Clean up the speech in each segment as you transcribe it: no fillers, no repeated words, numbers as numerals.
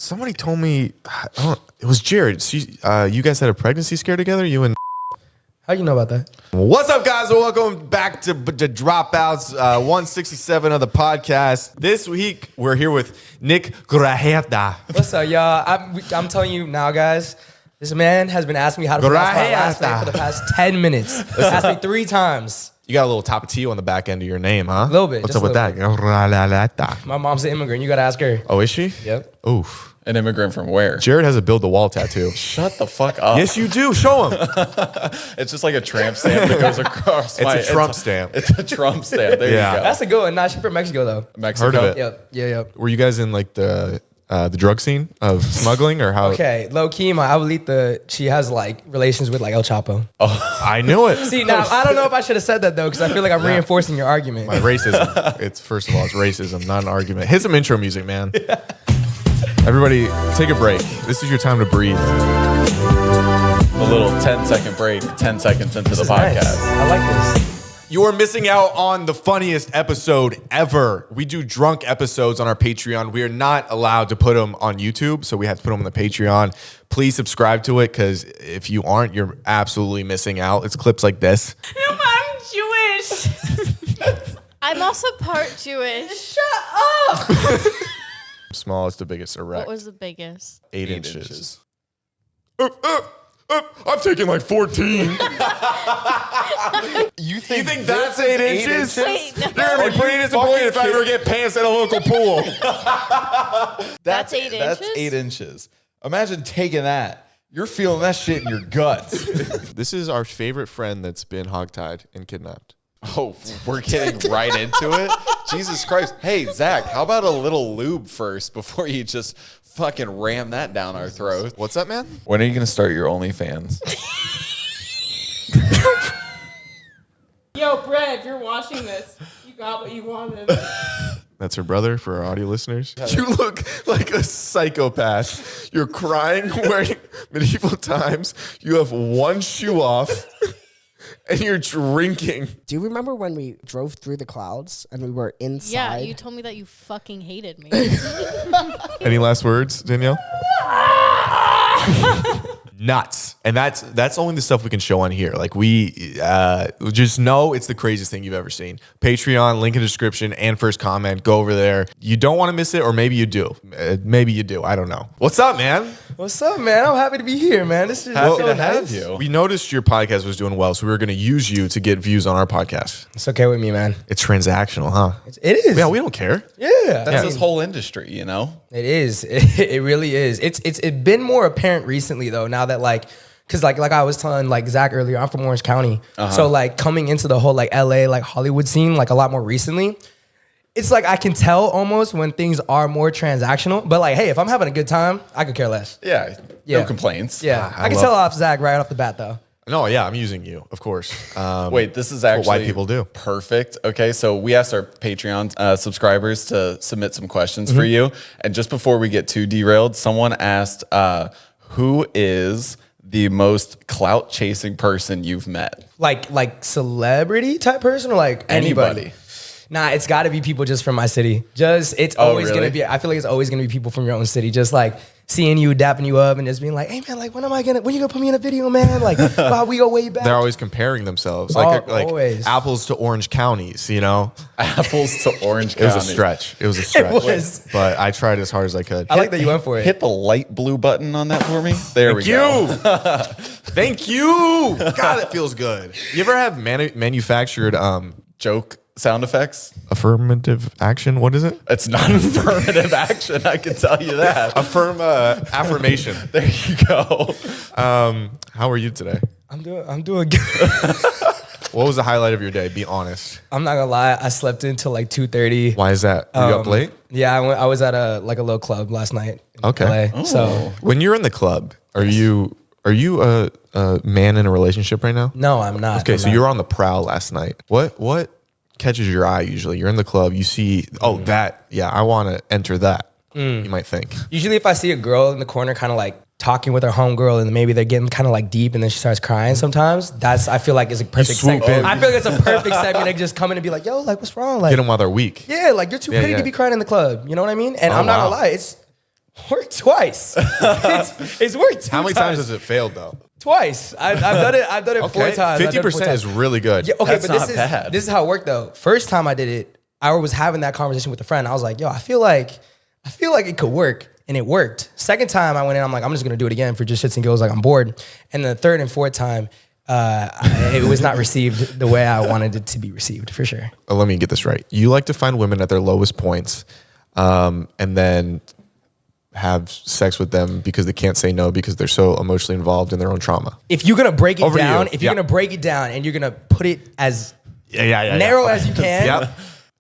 Somebody told me, it was Jared. You guys had a pregnancy scare together? You and how you know about that? What's up, guys? Welcome back to Dropouts, 167 of the podcast. This week, we're here with Nick Grajeda. What's up, y'all? I'm telling you now, guys. This man has been asking me how to pronounce my last name for the past 10 minutes. Asked me 3 times. You got a little Tapatio on the back end of your name, huh? A little bit. What's up with that? My mom's an immigrant. You got to ask her. Oh, is she? Yep. Oof. An immigrant from where? Jared has a build-the-wall tattoo. Shut the fuck up. Yes, you do. Show him. It's just like a tramp stamp that goes across. It's a Trump stamp. It's a Trump stamp. There you go. That's a good one. Nah, she's from Mexico, though. Mexico. Heard of it. Yep. Yeah. Were you guys in like the drug scene of smuggling or how? Okay, low key, my abuelita, she has like relations with like El Chapo. Oh, I knew it. See, now I don't know if I should have said that though, because I feel like I'm reinforcing your argument. My racism. It's first of all, it's racism, not an argument. Hit some intro music, man. Everybody, take a break. This is your time to breathe. A little 10-second break, 10 seconds into the podcast. Nice. I like this. You are missing out on the funniest episode ever. We do drunk episodes on our Patreon. We are not allowed to put them on YouTube, so we have to put them on the Patreon. Please subscribe to it, because if you aren't, you're absolutely missing out. It's clips like this. No, I'm Jewish. I'm also part Jewish. Shut up. Smallest to biggest erect. What was the biggest? 8 inches. I'm taking like 14. You think that's 8 inches? Wait, no. You're gonna be pretty disappointed if I ever get pants at a local pool. That's 8 inches? That's 8 inches. Imagine taking that. You're feeling that shit in your guts. This is our favorite friend that's been hogtied and kidnapped. Oh, we're getting right into it? Jesus Christ. Hey, Zach, how about a little lube first before you just fucking ram that down our throat? What's up, man? When are you going to start your OnlyFans? Yo, Brett, if you're watching this, you got what you wanted. That's her brother for our audio listeners. You look like a psychopath. You're crying, wearing medieval times. You have one shoe off. And you're drinking. Do you remember when we drove through the clouds and we were inside? Yeah, you told me that you fucking hated me. Any last words, Danielle? Nuts. And that's only the stuff we can show on here. Like we just know it's the craziest thing you've ever seen. Patreon, link in the description and first comment. Go over there. You don't want to miss it, or maybe you do. Maybe you do. I don't know. What's up, man? What's up, man? I'm happy to be here, man. This is Happy so to nice. have you. We noticed your podcast was doing well, so we were going to use you to get views on our podcast. It's okay with me, man. It's transactional, huh? It is. Yeah, we don't care. Yeah. That's this whole industry, you know? It is. It really is. It's been more apparent recently though. Now that because like I was telling like Zach earlier, I'm from Orange County, so like coming into the whole like LA like Hollywood scene like a lot more recently. It's like I can tell almost when things are more transactional. But like, hey, if I'm having a good time, I could care less. Yeah. Yeah. No complaints. Yeah, I can tell off Zach right off the bat though. No, yeah, I'm using you, of course. Wait, this is what actually white people do. Perfect. Okay, so we asked our Patreon subscribers to submit some questions for you. And just before we get too derailed, someone asked, who is the most clout-chasing person you've met? Like celebrity type person or like anybody? Nah, it's got to be people just from my city. It's always really? gonna be. I feel like it's always gonna be people from your own city. Just like seeing you, dapping you up, and just being like, "Hey man, like when you gonna put me in a video, man? Like, wow, we go way back." They're always comparing themselves, Always. apples to orange counties. You know, Apples to Orange it County. was a stretch. It was a stretch, was. but I tried as hard as I could. I like that you went for it. Hit the light blue button on that for me. There we go. Thank you. God, it feels good. You ever have manufactured Joke sound effects. affirmative action? What is it? It's not affirmative action, I can tell you that. Affirmation. There you go. How are you today? I'm doing good. What was the highlight of your day? Be honest. I'm not gonna lie. I slept until like 2:30. Why is that? Were you up late? Yeah, I was at a little club last night. In Okay. LA, so When you're in the club, are you a man in a relationship right now? no, I'm not. Okay, I'm so not. you were on the prowl last night. What catches your eye usually? You're in the club, you see, I want to enter that. You might think. Usually if I see a girl in the corner kind of like talking with her homegirl and maybe they're getting kind of like deep and then she starts crying sometimes, I feel like is a perfect swoop segment. in. I feel like it's a perfect segment to just come in and be like, yo, like what's wrong? Like, Get them while they're weak. yeah, like you're too pretty to be crying in the club. You know what I mean? And I'm not gonna lie, it's Worked twice. It's worked 2 How many times has it failed though? Twice. I've done it. I've done it 4 times. 50% is really good. Yeah, okay, That's but not bad. this is how it worked though. First time I did it, I was having that conversation with a friend. I was like, yo, I feel like it could work. And it worked. Second time I went in, I'm like, I'm just gonna do it again for just shits and giggles, like I'm bored. And the third and fourth time, it was not received the way I wanted it to be received, for sure. Let me get this right. You like to find women at their lowest points, and then have sex with them because they can't say no because they're so emotionally involved in their own trauma. If you're gonna break it Over to down, you. if you're Yeah. gonna break it down and you're gonna put it as Yeah. narrow as you can, Yep.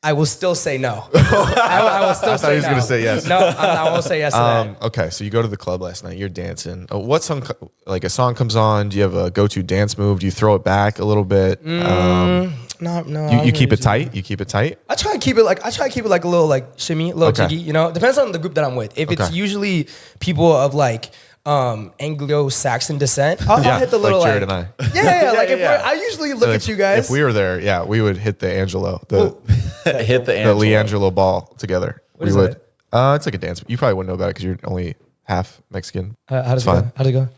I will still say no. I will still I thought say he was no. gonna say yes. No, I won't say yes to that. Okay, so you go to the club last night. You're dancing. What song? Like a song comes on. Do you have a go-to dance move? Do you throw it back a little bit? No. You keep it tight. You keep it tight. I try to keep it like a little like shimmy, a little Okay. jiggy. You know, depends on the group that I'm with. If it's Okay. usually people of like Anglo-Saxon descent, I'll hit the little like Jared and I. Yeah. Like if yeah. I usually look at you guys. If we were there, yeah, we would hit the Angelo, the Hit the Leangelo ball together. is we would. It's like a dance. You probably wouldn't know about it because you're only half Mexican. how does It's it go? fine. How does it go?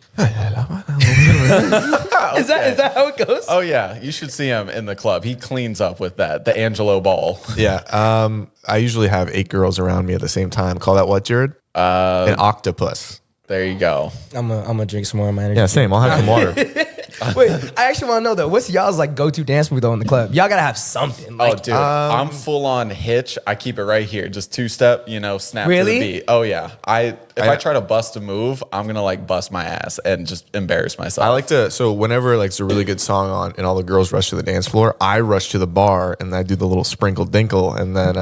Is that how it goes? Oh yeah, you should see him in the club. He cleans up with that, the Angelo ball. Yeah. I usually have 8 girls around me at the same time. Call that what, Jared? An octopus. There you go. I'm gonna drink some more of my energy. Yeah, same. I'll have some water. Wait, I actually want to know though. What's y'all's like go-to dance move though in the club? Y'all gotta have something. Like, Oh, dude, I'm full on hitch. I keep it right here, just 2-step. Snap Really? to the beat. Oh yeah. If I try to bust a move, I'm gonna like bust my ass and just embarrass myself. I like to, so whenever like it's a really good song on and all the girls rush to the dance floor, I rush to the bar and I do the little sprinkle dinkle and then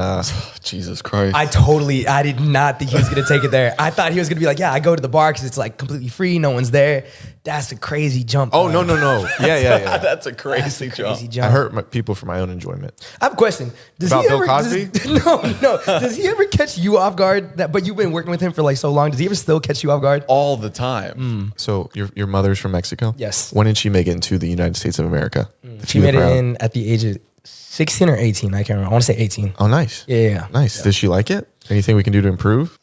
Jesus Christ. I did not think he was gonna take it there. I thought he was gonna be like, yeah, I go to the bar because it's like completely free, no one's there. That's a crazy jump. oh bro. no. Yeah. That's a crazy jump. Crazy jump. I hurt people for my own enjoyment. I have a question. Does About he Bill ever, Cosby? No. Does he ever catch you off guard? But you've been working with him for like so long. Does he ever still catch you off guard? All the time. So your mother's from Mexico? Yes. When did she make it into the United States of America? She made it in at the age of 16 or 18. I can't remember. I want to say 18. Oh, nice. Yeah. Nice. Does she like it? Anything we can do to improve?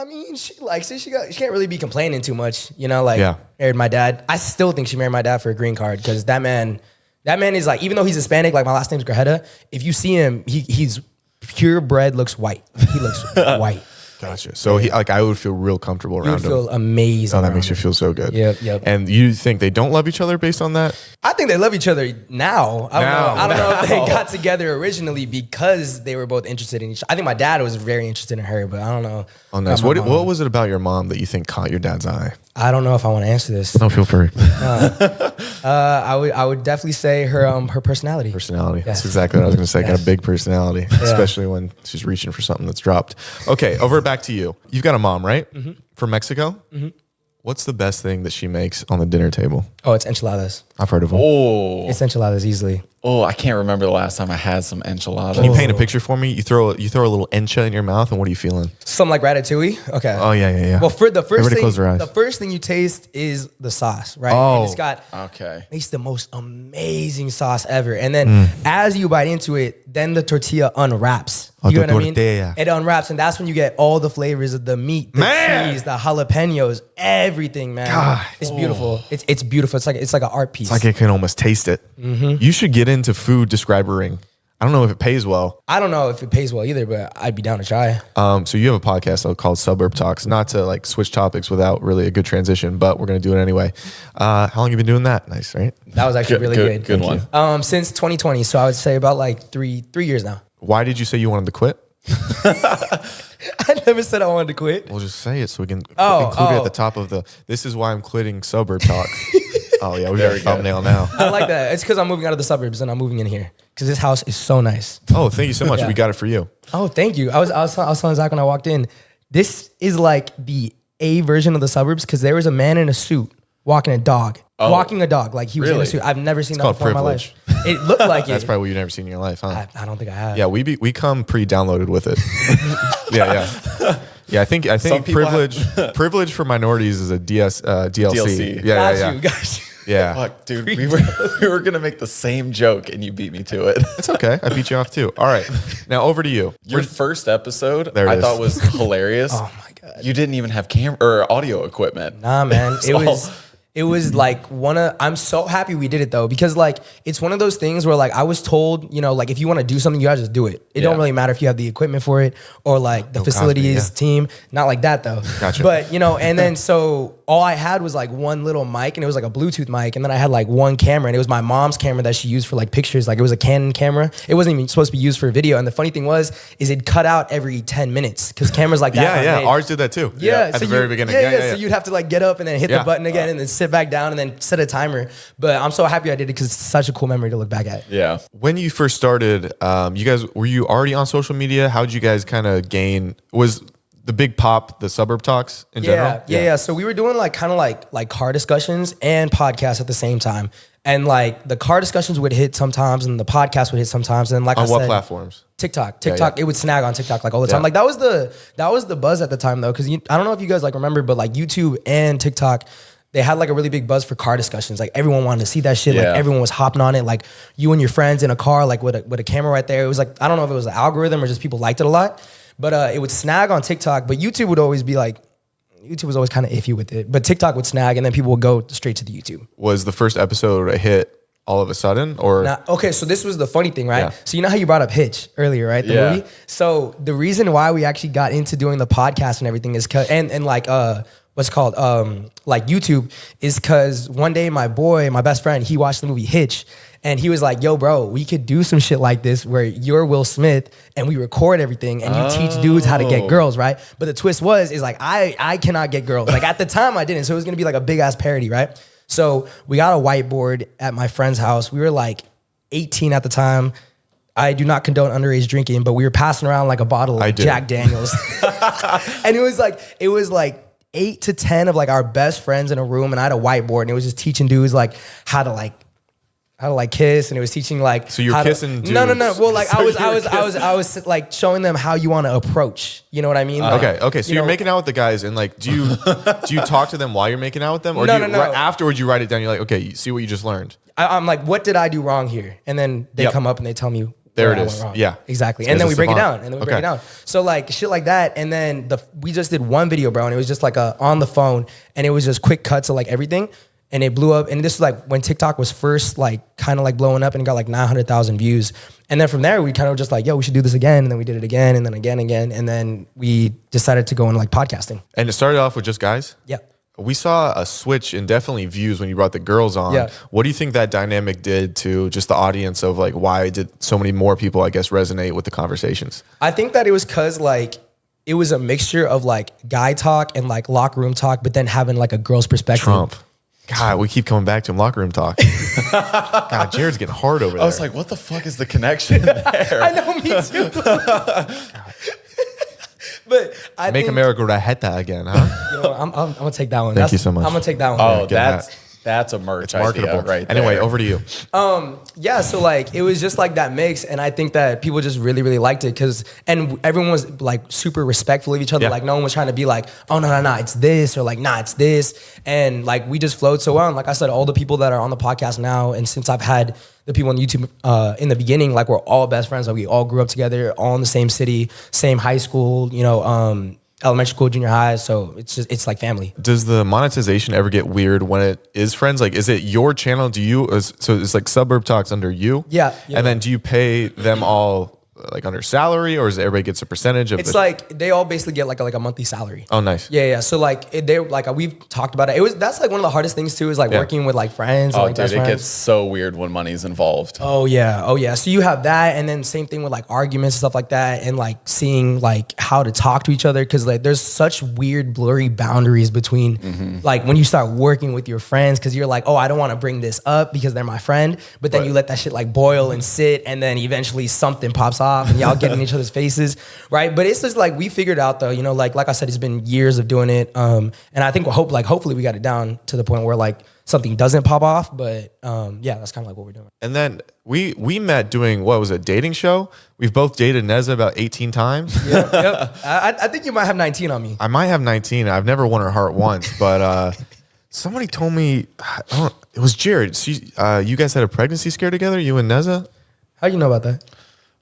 I mean, she likes it. She can't really be complaining too much, Yeah. Married my dad. I still think she married my dad for a green card because that man is like, even though he's Hispanic, like my last name's Grajeda. If you see him, he's purebred, looks white. He looks white. Gotcha. So I would feel real comfortable You around would him. feel amazing. Oh, that around makes you him. feel so good. Yep. And you think they don't love each other based on that? I think they love each other now. I don't know if they got together originally because they were both interested in each other. I think my dad was very interested in her, but I don't know. Oh, nice. about my What mom. was it about your mom that you think caught your dad's eye? I don't know if I want to answer this. No, feel free. I would definitely say her personality. Personality. That's Yes. exactly what I was going to say. Got Yes. a big personality, especially when she's reaching for something that's dropped. Okay, over back to you. You've got a mom, right? Mm-hmm. From Mexico? What's the best thing that she makes on the dinner table? Oh, it's enchiladas. I've heard of them. Oh, It's enchiladas easily. I can't remember the last time I had some enchiladas. Can you paint a picture for me? You throw a little encha in your mouth, and what are you feeling? Something like ratatouille. Okay. Oh yeah. Well, for the first Everybody thing, close their eyes. the first thing you taste is the sauce, right? Oh. And it's got Okay. makes the most amazing sauce ever. And then as you bite into it, then the tortilla unwraps. Oh, You the know what I mean? tortilla. It unwraps, and that's when you get all the flavors of the meat, the Man. cheese, the jalapenos, everything, man. God. It's beautiful. It's beautiful. It's like an art piece. It's like I can almost taste it. You should get into food describering. I don't know if it pays well. I don't know if it pays well either, but I'd be down to try. So you have a podcast called Suburb Talks. Not to like switch topics without really a good transition, but we're gonna do it anyway. How long have you been doing that? Nice, right? That was actually really good. Good one. Since 2020, so I would say about like three years now. Why did you say you wanted to quit? I never said I wanted to quit. We'll just say it so we can Oh, include it oh. at the top of the. This is why I'm quitting Suburb Talks. Oh yeah, we got a thumbnail now. I like that. It's because I'm moving out of the suburbs and I'm moving in here because this house is so nice. Oh, thank you so much. Yeah. We got it for you. Oh, thank you. I was telling Zach when I walked in, this is like the A version of the suburbs because there was a man in a suit walking a dog. Walking a dog like he was in a Really? suit. I've never seen that called before in my privilege. life. It looked like it. That's probably what you've never seen in your life, huh? I don't think I have. Yeah, we come pre-downloaded with it. Yeah. I think Some people privilege for minorities is a DLC. DLC. Yeah. Got you. Yeah. Fuck, dude, we were gonna make the same joke and you beat me to it. It's okay. I beat you off too. All right. Now over to you. Your first episode, There it I is. thought was hilarious. Oh my You didn't even have camera or audio equipment. Nah, man. So- It was like I'm so happy we did it though, because like it's one of those things where like I was told, you know, like if you want to do something, you gotta just do it. It don't really matter if you have the equipment for it or like the facilities team. Not like that though. Gotcha. But you know, and then so all I had was like one little mic, and it was like a Bluetooth mic, and then I had like one camera, and it was my mom's camera that she used for like pictures. Like it was a Canon camera. It wasn't even supposed to be used for video. And the funny thing is it cut out every 10 minutes because cameras like that. Yeah. made. Ours did that too. Yeah, At the very beginning. Yeah. So you'd have to like get up and then hit Yeah. the button again and then sit back down and then set a timer. But I'm so happy I did it because it's such a cool memory to look back at. Yeah. When you first started, were you already on social media? How did you guys kind of gain? Was the big pop the Suburb Talks in general? Yeah. So we were doing like kind of like car discussions and podcasts at the same time. And like the car discussions would hit sometimes and the podcast would hit sometimes. And like On I what said, platforms? TikTok, yeah. it would snag on TikTok like all the time. Yeah. Like that was the buzz at the time though, because I don't know if you guys like remember, but like YouTube and TikTok, they had like a really big buzz for car discussions. Like everyone wanted to see that shit. Yeah. Like everyone was hopping on it. Like you and your friends in a car, like with a camera right there. It was like I don't know if it was the algorithm or just people liked it a lot, but it would snag on TikTok. But YouTube would always be like. YouTube was always kind of iffy with it, but TikTok would snag, and then people would go straight to the YouTube. Was the first episode a hit all of a sudden, or Now, okay, so this was the funny thing, right? Yeah. So you know how you brought up Hitch earlier, right? The Yeah. movie. So the reason why we actually got into doing the podcast and everything is and like what's it called like YouTube is because one day my best friend, he watched the movie Hitch. And he was like, yo, bro, we could do some shit like this where you're Will Smith and we record everything and you teach dudes how to get girls, right? But the twist is like, I cannot get girls. Like at the time I didn't. So it was gonna be like a big ass parody, right? So we got a whiteboard at my friend's house. We were like 18 at the time. I do not condone underage drinking, but we were passing around like a bottle I of do. Jack Daniels. And it was like 8 to 10 of like our best friends in a room, and I had a whiteboard and it was just teaching dudes like how to kiss, and it was teaching like So you're how to- kissing No. dudes. Well, like I was like showing them how you want to approach. You know what I mean? Like, okay. So you're making out with the guys, and like, do you talk to them while you're making out with them, or No, do you, no. right afterwards you write it down? You're like, okay, you see what you just learned. I'm like, what did I do wrong here? And then they Yep. come up and they tell me. There where it I is. went wrong. Yeah. Exactly. It's And then we just break it savant. down. Okay. So like shit like that. And then we just did one video, bro, and it was just like on the phone, and it was just quick cuts of like everything. And it blew up. And this is like when TikTok was first like kind of like blowing up, and it got like 900,000 views. And then from there, we kind of just like, yo, we should do this again. And then we did it again, and then again. And then we decided to go into like podcasting. And it started off with just guys. Yeah. We saw a switch in definitely views when you brought the girls on. Yeah. What do you think that dynamic did to just the audience of like why did so many more people, I guess, resonate with the conversations? I think that it was because like it was a mixture of like guy talk and like locker room talk, but then having like a girl's perspective. Trump. God, we keep coming back to him. Locker room talk. God, Jared's getting hard over there. I was like, what the fuck is the connection there? I know, me too. But I Make think, America Grajeda again, huh? You know, I'm gonna take that one. Thank you so much. I'm gonna take that one. Oh, get that's a merch Marketable. idea right Anyway, there. over to you. Yeah, so like it was just like that mix, and I think that people just really, really liked it and everyone was like super respectful of each other. Yeah. Like no one was trying to be like, oh no, it's this, or like nah, it's this, and like we just flowed so well. And like I said, all the people that are on the podcast now, and since I've had the people on YouTube in the beginning, like we're all best friends. Like we all grew up together, all in the same city, same high school, elementary school, junior high. So it's like family. Does the monetization ever get weird when it is friends? Like, is it your channel? So it's like Suburb Talks under you? Yeah. And then do you pay them all like under salary, or is everybody gets a percentage of It's like they all basically get like a monthly salary. Oh, nice. Yeah. So like we've talked about it. That's like one of the hardest things too, is like Yeah. working with like friends. and Oh, like dude, best it friends. gets so weird when money's involved. Oh yeah. So you have that, and then same thing with like arguments and stuff like that, and like seeing like how to talk to each other, because like there's such weird blurry boundaries between like when you start working with your friends, because you're like, oh, I don't want to bring this up because they're my friend, but then you let that shit like boil and sit, and then eventually something pops off and y'all get in each other's faces, right? But it's just like we figured out though, like I said, it's been years of doing it, and I think hopefully we got it down to the point where like something doesn't pop off, but yeah, that's kind of like what we're doing. And then we met doing, what was it, dating show? We've both dated Neza about 18 times. Yep. I think you might have 19 on me. I might have 19. I've never won her heart once, but somebody told me, it was Jared. You guys had a pregnancy scare together, you and Neza? How you know about that?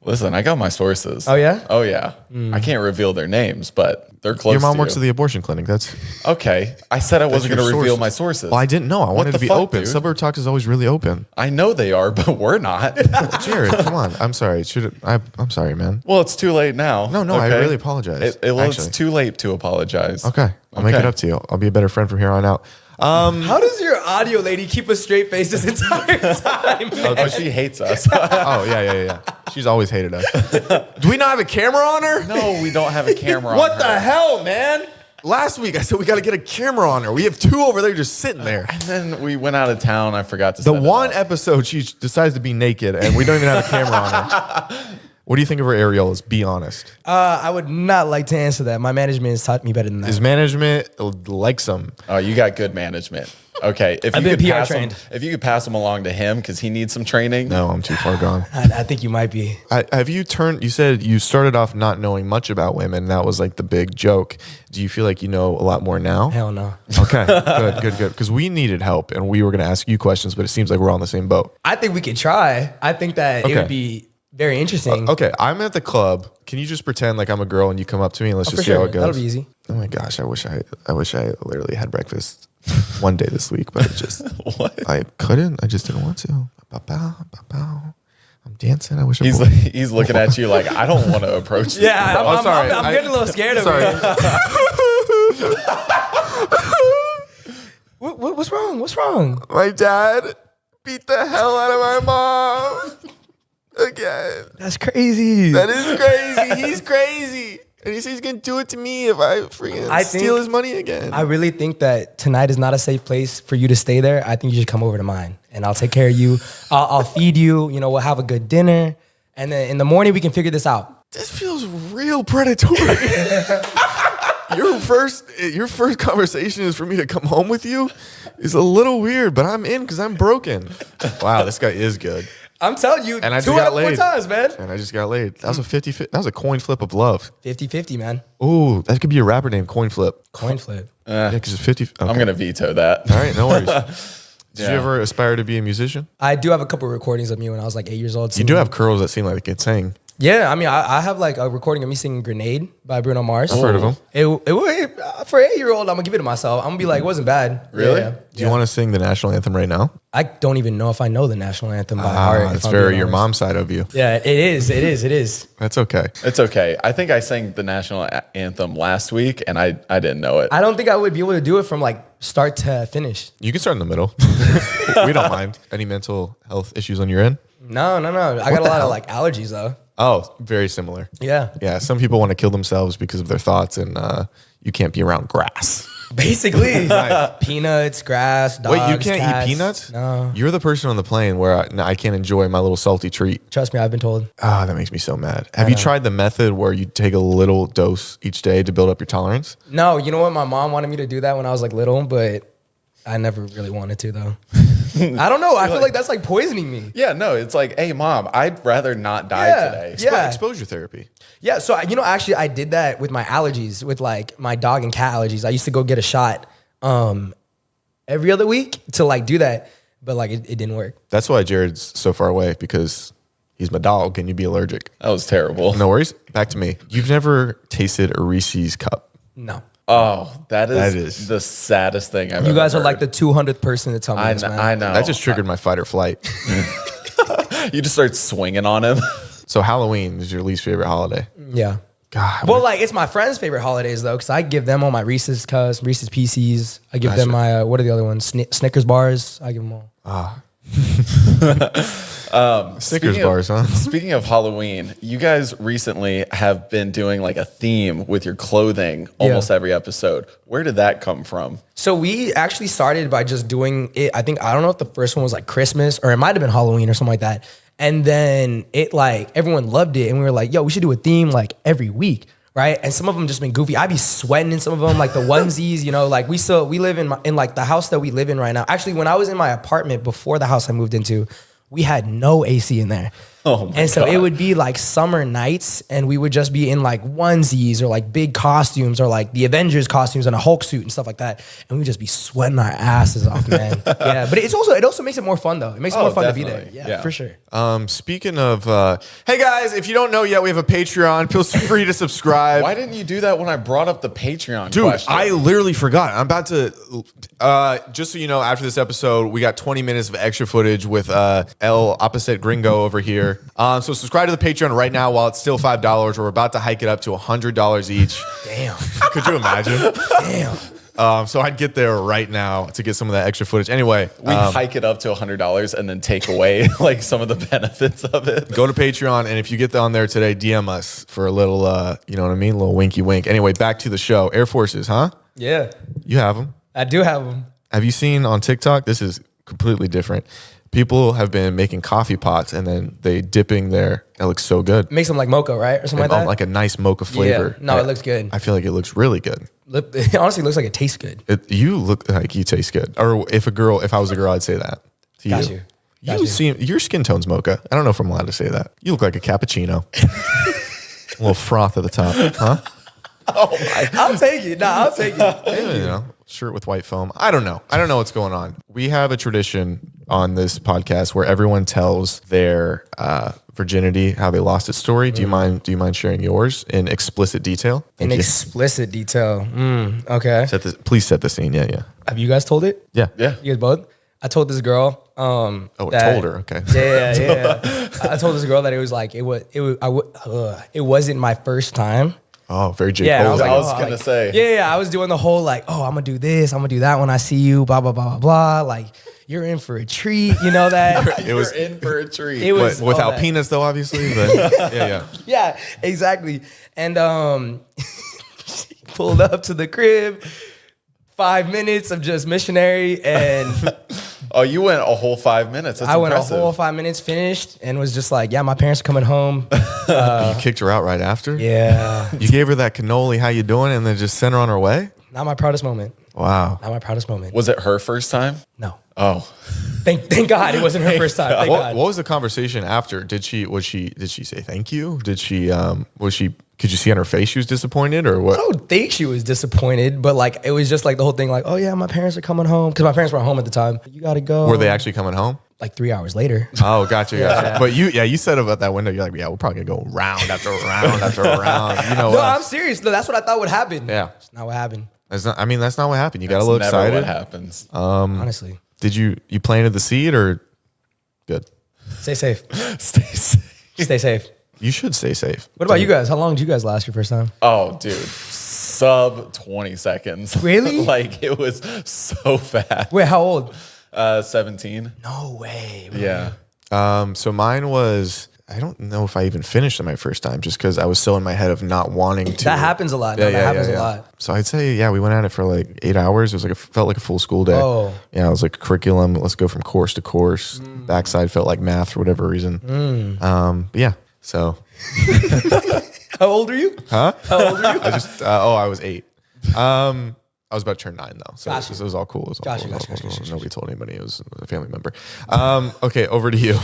Listen, I got my sources. Oh, yeah? Oh yeah. I can't reveal their names, but they're close. Your mom to works you. at the abortion clinic. That's Okay. I said I wasn't your going to reveal sources. my sources. Well, I didn't know. I wanted the to be fuck, open. dude? Suburb Talks is always really open. I know they are, but we're not. Jared, come on. I'm sorry. I'm sorry, man. Well, it's too late now. No, I really apologize. It's actually. too late to apologize. Okay. I'll make it up to you. I'll be a better friend from here on out. How does your audio lady keep a straight face this entire time? Oh, she hates us. Oh, yeah. She's always hated us. Do we not have a camera on her? No, we don't have a camera on What the her. hell, man? Last week I said we got to get a camera on her. We have 2 over there just sitting there. And then we went out of town. I forgot to The set it one up. episode she decides to be naked and we don't even have a camera on her. What do you think of her areolas? Be honest. I would not like to answer that. My management has taught me better than that. His management likes them. Oh, you got good management. Okay, if I've you been could PR pass trained. him, if you could pass them along to him because he needs some training. No, I'm too far gone. I think you might be. Have you turned? You said you started off not knowing much about women. That was like the big joke. Do you feel like you know a lot more now? Hell no. Okay, good. Because we needed help and we were going to ask you questions, but it seems like we're on the same boat. I think we could try. I think that it Okay. would be very interesting. Okay, I'm at the club. Can you just pretend like I'm a girl and you come up to me and let's For just see how sure. it goes? That'll be easy. Oh my gosh, I wish I literally had breakfast one day this week, but it just What? I couldn't. I just didn't want to. Ba-bow. I'm dancing. I wish I He's would. he's looking at you like I don't want to approach. Yeah, this. I'm sorry. I'm getting a little scared of Sorry. it. What's wrong? What's wrong? My dad beat the hell out of my mom again. That's crazy. That is crazy. He's crazy. And he says he's going to do it to me if I freaking steal his money again. I really think that tonight is not a safe place for you to stay there. I think you should come over to mine and I'll take care of you. I'll feed you. You know, we'll have a good dinner. And then in the morning, we can figure this out. This feels real predatory. Your first conversation is for me to come home with you is a little weird, but I'm in because I'm broken. Wow, this guy is good. I'm telling you, And I just 2 got out of 4 laid. times, man. And I just got laid. That was a 50. That was a coin flip of love. 50-50, man. Ooh, that could be a rapper name, Coin Flip. Coin flip. Yeah, because it's 50. Okay. I'm gonna veto that. All right, no worries. Did you Yeah. ever aspire to be a musician? I do have a couple of recordings of me when I was like 8 years old. You do have curls that seem like they could sing. Yeah, I mean, I have like a recording of me singing "Grenade" by Bruno Mars. I've heard of him. For an 8-year-old, I'm gonna give it to myself. I'm gonna be like, it wasn't bad. Really? Yeah. Do you want to sing the national anthem right now? I don't even know if I know the national anthem by heart. That's if I'm very being your honest. mom's side of you. Yeah, it is. That's okay. It's okay. I think I sang the national anthem last week, and I didn't know it. I don't think I would be able to do it from like start to finish. You can start in the middle. We don't mind. Any mental health issues on your end? No. I got a lot of like allergies though. Oh, very similar. Yeah. Yeah, some people want to kill themselves because of their thoughts, and you can't be around grass. Basically, peanuts, grass, dogs. Wait, you can't cats. eat peanuts? No. You're the person on the plane where I can't enjoy my little salty treat. Trust me, I've been told. Ah, that makes me so mad. Have you tried the method where you take a little dose each day to build up your tolerance? No, you know what? My mom wanted me to do that when I was like little, but I never really wanted to though. I don't know. I feel like that's like poisoning me. Yeah, no, it's like, hey, mom, I'd rather not die Yeah. today. Yeah. Exposure therapy. Yeah, so actually, I did that with my allergies, with like my dog and cat allergies. I used to go get a shot every other week to like do that, but like it didn't work. That's why Jared's so far away, because he's my dog and you'd be allergic. That was terrible. No worries. Back to me. You've never tasted a Reese's cup. No, Oh, that That is is- the saddest thing I've you ever guys are heard. like the 200th person to tell me I this, know, man. I know. That just triggered my fight or flight. You just start swinging on him. So Halloween is your least favorite holiday. Yeah. God. Well, like it's my friends' favorite holidays though, because I give them all my Reese's cups, Reese's Pieces. I give them my what are the other ones? Snickers bars. I give them all. Snickers Speaking bars, huh? Speaking of Halloween, you guys recently have been doing like a theme with your clothing almost every episode. Where did that come from? So we actually started by just doing it. I don't know if the first one was like Christmas or it might have been Halloween or something like that. And then it like everyone loved it, and we were like, "Yo, we should do a theme like every week." Right. And some of them just been goofy. I be sweating in some of them, like the onesies, you know, like we live in like the house that we live in right now. Actually, when I was in my apartment before the house I moved into, we had no AC in there. Oh my And so God. it would be like summer nights, and we would just be in like onesies or like big costumes or like the Avengers costumes and a Hulk suit and stuff like that. And we'd just be sweating our asses off, man. Yeah, but it also makes it more fun though. It makes it more fun to be there. definitely. Yeah, Yeah. for sure. Speaking of, hey guys, if you don't know yet, we have a Patreon. Feel free to subscribe. Why didn't you do that when I brought up the Patreon Dude, question? I literally forgot. I'm about to, just so you know, after this episode, we got 20 minutes of extra footage with El Opposite Gringo over here. So subscribe to the Patreon right now while it's still $5. We're about to hike it up to $100 each. Damn. Could you imagine? Damn. So I'd get there right now to get some of that extra footage. Anyway, we hike it up to $100 and then take away like some of the benefits of it. go to Patreon, and if you get on there today, DM us for a little, you know what I mean? A little winky wink. Anyway, back to the show. Air Forces, huh? Yeah, You have them. I do have them. Have you seen on TikTok? This is completely different. People have been making coffee pots and then they dipping their. It looks so good. Makes them like mocha, right? Or something like that. Like a nice mocha flavor. Yeah. No, it looks good. I feel like it looks really good. It honestly looks like it tastes good. You look like you taste good. Or if I was a girl, I'd say that to Got you. you. You seem your skin tone's mocha. I don't know if I'm allowed to say that. You look like a cappuccino. A little froth at the top, huh? I'll take it. Nah, I'll take it. You know, shirt with white foam. I don't know. I don't know what's going on. We have a tradition on this podcast where everyone tells their virginity, how they lost its story. Do you mind sharing yours in explicit detail? In Thank you. explicit detail. Okay. Please set the scene. Yeah. Have you guys told it? Yeah. Yeah. You guys both? I told this girl. Oh, that- told her. Okay. Yeah. I told this girl that it was like it wasn't my first time. Oh, very J. Yeah, Cole. I was like, I was oh, gonna like- say. Yeah, I was doing the whole like, oh, I'm gonna do this, I'm gonna do that when I see you, blah blah blah blah blah. Like, you're in for a treat, you know that. It was You're in for a treat. It was all without that. penis though, obviously. But yeah. Yeah, exactly. And she pulled up to the crib. 5 minutes of just missionary, and Oh, you went a whole 5 minutes. That's I went impressive. a whole 5 minutes, finished, and was just like, yeah, my parents are coming home. You kicked her out right after. Yeah, You gave her that cannoli, how you doing, and then just sent her on her way. not my proudest moment. Wow. Not my proudest moment. Was it her first time? No. Oh, Thank God it wasn't her first time. Thank What God. was the conversation after? Did she say thank you? Did she could you see on her face she was disappointed or what? I don't think she was disappointed, but like it was just like the whole thing, like, oh yeah, my parents are coming home because my parents weren't home at the time. You gotta go. Were they actually coming home? like 3 hours later? Oh, gotcha. But you said about that window, you're like, yeah, we're probably gonna go round after round after round. You know, No, I'm serious. No, that's what I thought would happen. Yeah. It's not what happened. that's not what happened. You got a that's little never excited. what happens. Honestly, Did you planted the seed or good? stay safe. Stay safe. Stay safe. You should stay safe. What about you guys? How long did you guys last your first time? Oh, dude. Sub 20 seconds. Really? Like it was so fast. Wait, how old? 17. No way. Bro. Yeah. So mine was, I don't know if I even finished it my first time just because I was so in my head of not wanting to. That happens a lot. No, that happens a lot. So I'd say, yeah, we went at it for like 8 hours. It was like, felt like a full school day. Oh. Yeah, it was like curriculum. Let's go from course to course. Backside felt like math for whatever reason. But yeah, so. How old are you? Huh? How old are you? I was 8. I was about to turn 9 though, so Gotcha. it was all cool. It was all Gotcha, cool. It was gotcha, all cool. gotcha. Nobody told anybody. It was a family member. Okay, over to you.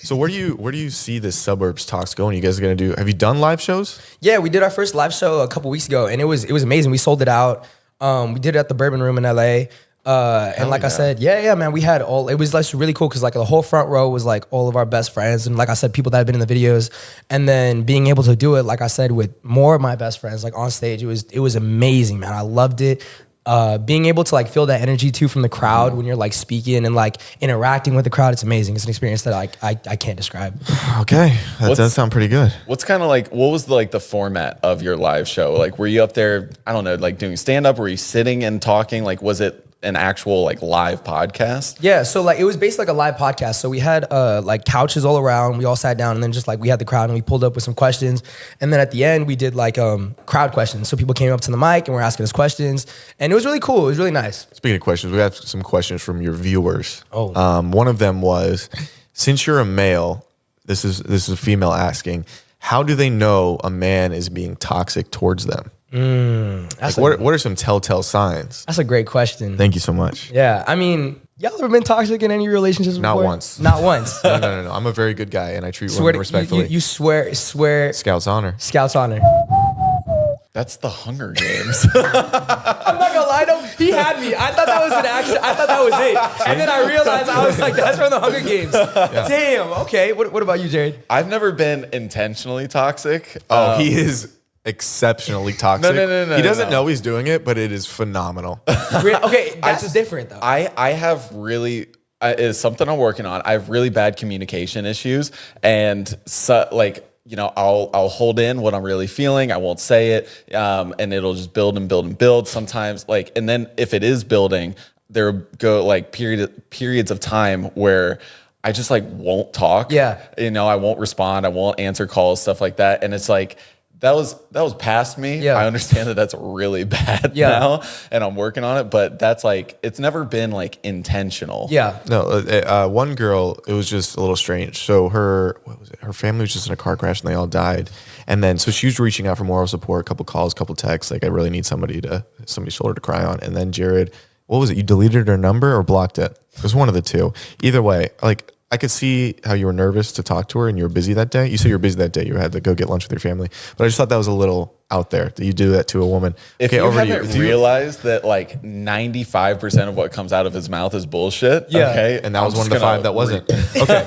So where do you see this Suburbs Talks going? You guys are gonna do? Have you done live shows? Yeah, we did our first live show a couple weeks ago, and it was amazing. We sold it out. We did it at the Bourbon Room in LA. And like I said, man, we had it was like really cool because like the whole front row was like all of our best friends. And like I said, people that had been in the videos, and then being able to do it, like I said, with more of my best friends, like on stage, it was amazing, man. I loved it. Being able to like feel that energy too from the crowd when you're like speaking and like interacting with the crowd, it's amazing. It's an experience that I can't describe. Okay, that does sound pretty good. What's kind of like, what was the format of your live show? Like, were you up there, I don't know, like doing stand up? Were you sitting and talking? Like, was it an actual like live podcast? Yeah, so like it was basically like a live podcast. So we had like couches all around. We all sat down and then just like we had the crowd and we pulled up with some questions. And then at the end we did like crowd questions. So people came up to the mic and were asking us questions. And it was really cool. It was really nice. Speaking of questions, we have some questions from your viewers. Oh. One of them was, since you're a male, this is a female asking, how do they know a man is being toxic towards them? That's Like, what are some telltale signs? a great question. Thank you so much. Yeah, I mean, Y'all ever been toxic in any relationships Not before? once. Not once. No. I'm a very good guy, and I treat Swear women to, respectfully. you swear. Scouts honor. Scouts honor. That's the Hunger Games. I'm not gonna lie though, he had me. I thought that was an action. I thought that was it. And then I realized I was like, that's from the Hunger Games. Damn. Okay. What about you, Jared? I've never been intentionally toxic. Oh, he is exceptionally toxic. No, he doesn't know he's doing it, but it is phenomenal. Okay, that's different though. I have really it's something I'm working on. I have really bad communication issues, and so like, you know, I'll hold in what I'm really feeling. I won't say it, and it'll just build and build and build. Sometimes, like, and then if it is building, there go like periods of time where I just like won't talk. Yeah, you know, I won't respond. I won't answer calls, stuff like that, and it's like. That was past me. Yeah. I understand that that's really bad now, and I'm working on it. But that's like, it's never been like intentional. Yeah. No, one girl, it was just a little strange. So her family was just in a car crash and they all died. And then, so she was reaching out for moral support, a couple calls, a couple texts. Like, I really need somebody's shoulder to cry on. And then Jared, what was it? You deleted her number or blocked it? It was one of the two. Either way, like, I could see how you were nervous to talk to her and you were busy that day. You said you were busy that day. You had to go get lunch with your family. But I just thought that was a little out there that you do that to a woman. If okay, you over haven't to you. realized that like 95% of what comes out of his mouth is bullshit. Yeah. Okay. And that was one of the 5 that wasn't. Okay.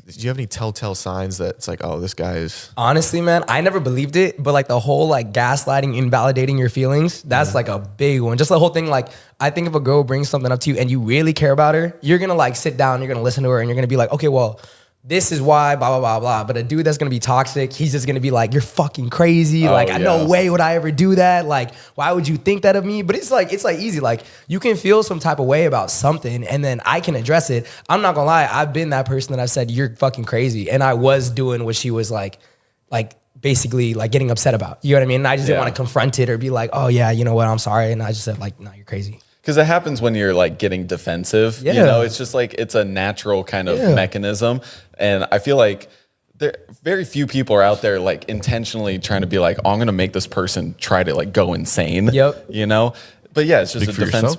Do you have any telltale signs that it's like, oh, this guy is... Honestly, man, I never believed it, but like the whole like gaslighting, invalidating your feelings, that's like a big one. Just the whole thing, like, I think if a girl brings something up to you and you really care about her, you're gonna like sit down, you're gonna listen to her, and you're gonna be like, okay, well, this is why, blah, blah, blah, blah. But a dude that's gonna be toxic, he's just gonna be like, you're fucking crazy. Like, no way would I ever do that. Like, why would you think that of me? But it's like easy. Like, you can feel some type of way about something and then I can address it. I'm not gonna lie, I've been that person that I've said, you're fucking crazy. And I was doing what she was like basically like getting upset about. You know what I mean? And I just didn't want to confront it or be like, oh yeah, you know what, I'm sorry. And I just said like, no, you're crazy. Because it happens when you're like getting defensive. Yeah. You know, it's just like, it's a natural kind of mechanism. And I feel like very few people are out there like intentionally trying to be like, oh, I'm going to make this person try to like go insane. Yep. You know? But yeah, it's just Speak a for defense.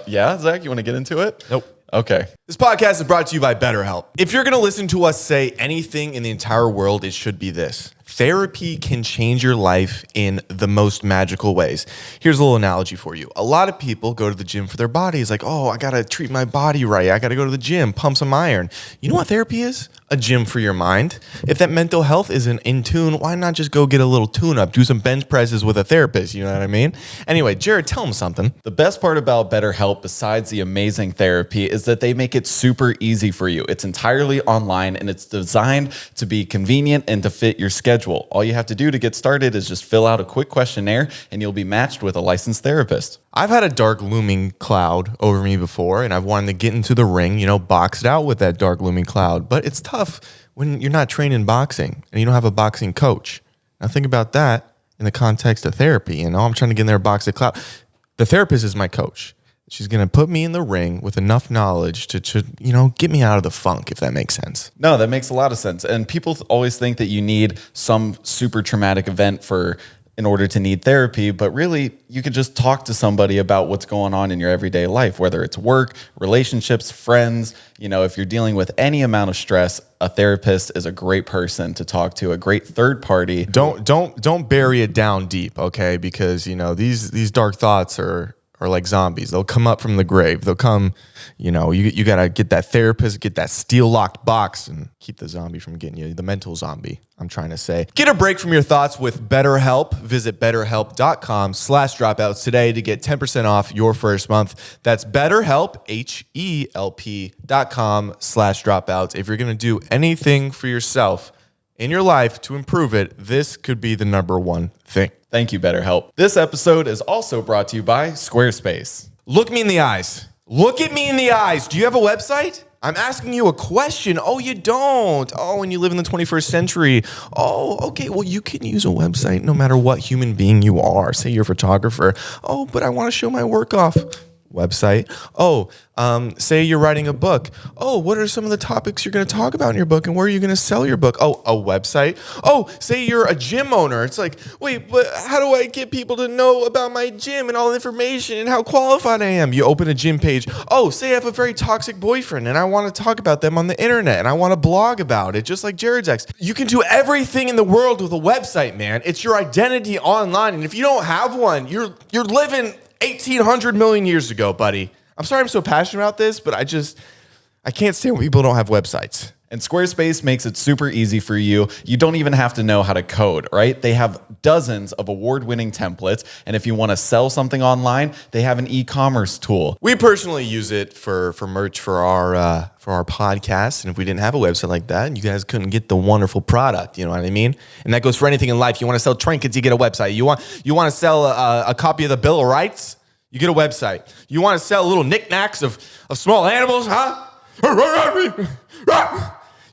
Yeah, Zach, you want to get into it? Nope. Okay. This podcast is brought to you by BetterHelp. If you're going to listen to us say anything in the entire world, it should be this. Therapy can change your life in the most magical ways. Here's a little analogy for you. A lot of people go to the gym for their bodies, like, oh, I got to treat my body right. I got to go to the gym, pump some iron. You know what therapy is? A gym for your mind. If that mental health isn't in tune, why not just go get a little tune-up, do some bench presses with a therapist, you know what I mean? Anyway, Jared, tell him something. The best part about BetterHelp, besides the amazing therapy, is that they make it super easy for you. It's entirely online and it's designed to be convenient and to fit your schedule. All you have to do to get started is just fill out a quick questionnaire and you'll be matched with a licensed therapist. I've had a dark looming cloud over me before, and I've wanted to get into the ring, boxed out with that dark looming cloud. But it's tough when you're not trained in boxing and you don't have a boxing coach. Now think about that in the context of therapy. I'm trying to get in there, box the cloud. The therapist is my coach. She's going to put me in the ring with enough knowledge to get me out of the funk, if that makes sense. No, that makes a lot of sense. And people always think that you need some super traumatic event in order to need therapy, but really you could just talk to somebody about what's going on in your everyday life, whether it's work, relationships, friends. If you're dealing with any amount of stress, a therapist is a great person to talk to, a great third party. Don't bury it down deep, okay? Because these dark thoughts are like zombies. They'll come up from the grave. They'll come, you got to get that therapist, get that steel locked box and keep the zombie from getting you, the mental zombie, I'm trying to say. Get a break from your thoughts with BetterHelp. Visit betterhelp.com/dropouts today to get 10% off your first month. That's BetterHelp, HELP.com/dropouts. If you're going to do anything for yourself in your life to improve it, this could be the number one thing. Thank you, BetterHelp. This episode is also brought to you by Squarespace. Look me in the eyes. Look at me in the eyes. Do you have a website? I'm asking you a question. Oh, you don't. Oh, and you live in the 21st century. Oh, okay. Well, you can use a website no matter what human being you are. Say you're a photographer. Oh, but I want to show my work off. Website. Oh, say you're writing a book. Oh, what are some of the topics you're going to talk about in your book and where are you going to sell your book? Oh, a website. Oh, say you're a gym owner. It's like, wait, but how do I get people to know about my gym and all the information and how qualified I am? You open a gym page. Oh, say I have a very toxic boyfriend and I want to talk about them on the internet and I want to blog about it, just like Jared's ex. You can do everything in the world with a website, man. It's your identity online. And if you don't have one, you're living 1,800 million years ago, buddy. I'm sorry I'm so passionate about this, but I can't stand when people don't have websites. And Squarespace makes it super easy for you. You don't even have to know how to code, right? They have dozens of award-winning templates. And if you want to sell something online, they have an e-commerce tool. We personally use it for merch for our podcast. And if we didn't have a website like that, you guys couldn't get the wonderful product. You know what I mean? And that goes for anything in life. You want to sell trinkets, you get a website. You want to sell a copy of the Bill of Rights, you get a website. You want to sell little knickknacks of small animals, huh?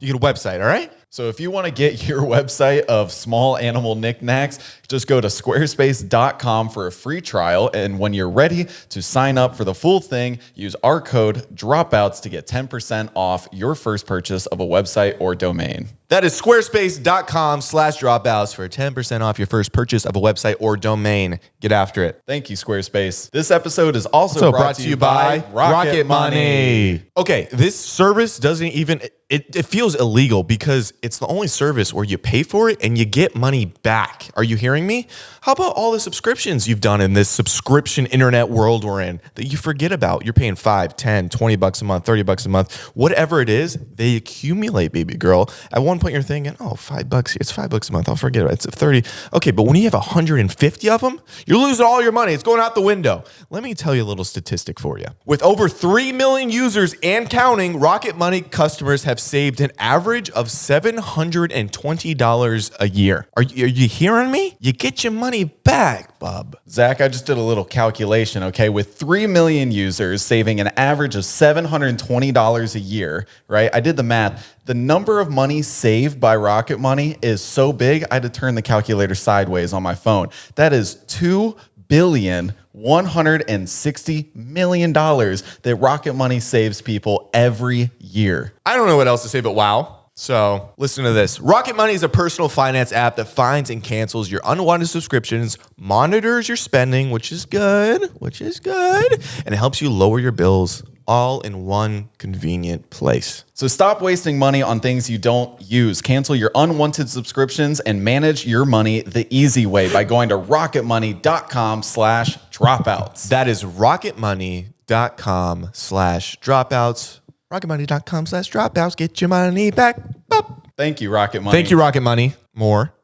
You get a website, all right? So if you want to get your website of small animal knickknacks, just go to squarespace.com for a free trial. And when you're ready to sign up for the full thing, use our code Dropouts to get 10% off your first purchase of a website or domain. That is squarespace.com/dropouts for 10% off your first purchase of a website or domain. Get after it. Thank you, Squarespace. This episode is also brought to you by Rocket Money. Okay, this service doesn't even, it feels illegal because it's the only service where you pay for it and you get money back. Are you hearing me? How about all the subscriptions you've done in this subscription internet world we're in that you forget about? You're paying $5, $10, $20 a month, $30 a month, whatever it is, they accumulate, baby girl. At one point you're thinking, oh, $5, it's $5 a month. I'll forget it. It's 30. Okay, but when you have 150 of them, you're losing all your money. It's going out the window. Let me tell you a little statistic for you. With over 3 million users and counting, Rocket Money customers have saved an average of $720 a year. Are you hearing me? You get your money back, bub. Zach, I just did a little calculation, okay? With 3 million users saving an average of $720 a year, right? I did the math. The number of money saved by Rocket Money is so big, I had to turn the calculator sideways on my phone. That is $2,160,000,000 that Rocket Money saves people every year. I don't know what else to say, but wow. So listen to this. Rocket Money is a personal finance app that finds and cancels your unwanted subscriptions, monitors your spending, which is good, and it helps you lower your bills all in one convenient place. So stop wasting money on things you don't use. Cancel your unwanted subscriptions and manage your money the easy way by going to rocketmoney.com/dropouts. That is rocketmoney.com/dropouts. rocketmoney.com/dropouts. Get your money back. Boop. Thank you, Rocket Money. Thank you, Rocket Money. More.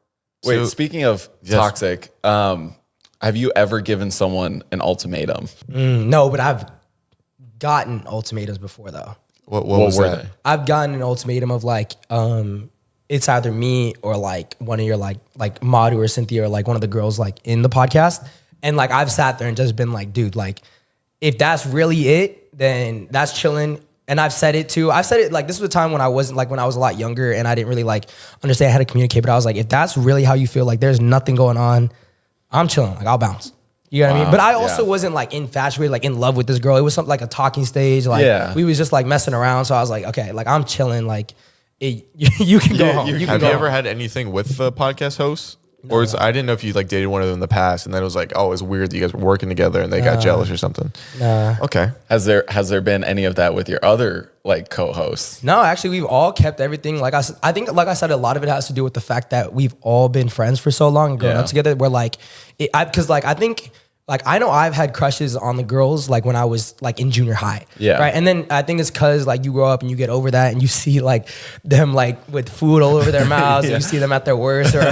Wait, So- speaking of Yes. toxic, have you ever given someone an ultimatum? No, but I've gotten ultimatums before though. What was were that? they? I've gotten an ultimatum of like, it's either me or like one of your like Madhu or Cynthia or like one of the girls like in the podcast. And like I've sat there and just been like, dude, like if that's really it, then that's chilling. And I've said it too. I've said it like this was a time when I wasn't like when I was a lot younger and I didn't really like understand how to communicate. But I was like, if that's really how you feel, like there's nothing going on, I'm chilling. Like I'll bounce. You know what I mean? But I also wasn't like infatuated, like in love with this girl. It was something like a talking stage. Like we was just like messing around. So I was like, okay, like I'm chilling. Like you can go home. Have you ever had anything with the podcast host? No, or I didn't know if you like dated one of them in the past, and then it was like, oh, it was weird that you guys were working together, and they got jealous or something. Nah. Okay. Has there been any of that with your other like co-hosts? No, actually, we've all kept everything. Like I think, like I said, a lot of it has to do with the fact that we've all been friends for so long and grown up together. We're like, because like I think. Like, I know I've had crushes on the girls, like, when I was, like, in junior high. Yeah. Right? And then I think it's because, like, you grow up and you get over that and you see, like, them, like, with food all over their mouths and you see them at their worst or,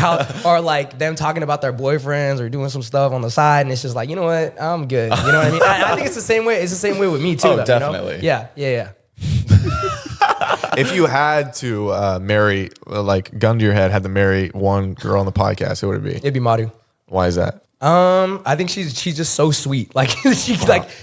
like, them talking about their boyfriends or doing some stuff on the side. And it's just like, you know what? I'm good. You know what I mean? I think it's the same way. It's the same way with me, too. Oh, though, definitely. You know? Yeah. If you had to marry, like, gun to your head, had to marry one girl on the podcast, who would it be? It'd be Madhu. Why is that? I think she's just so sweet. Like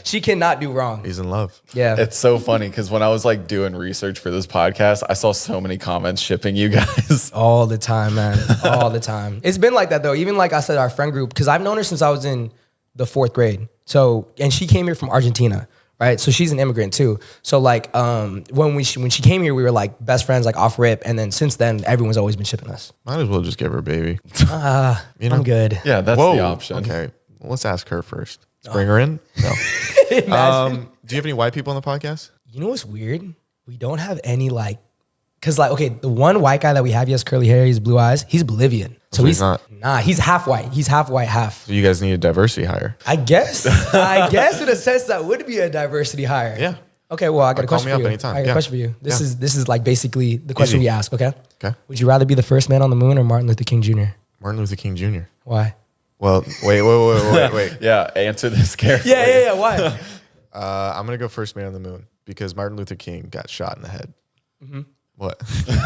she cannot do wrong. He's in love. Yeah. It's so funny because when I was like doing research for this podcast, I saw so many comments shipping you guys. All the time, man. All the time. It's been like that though. Even like I said, our friend group, because I've known her since I was in the 4th grade. So, and she came here from Argentina, right? So she's an immigrant too. So like, when she came here, we were like best friends, like off rip. And then since then, everyone's always been shipping us. Might as well just give her a baby. I'm good. Yeah, that's the option. Okay, well, let's ask her first. Let's bring her in. No. Do you have any white people on the podcast? You know what's weird? We don't have any like, cause like, okay, the one white guy that we have, he has curly hair, he's blue eyes, he's Bolivian. So he's not. Nah, he's half white. He's half white, half. So you guys need a diversity hire. I guess in a sense that would be a diversity hire. Yeah. Okay, well, I got a call question me for up you. anytime. I got Yeah. a question for you. This Yeah. is like basically the question Easy. we ask, okay? Okay. Would you rather be the first man on the moon or Martin Luther King Jr.? Martin Luther King Jr. Why? Well, wait. Yeah, answer this carefully. Yeah. Why? I'm gonna go first man on the moon because Martin Luther King got shot in the head. What?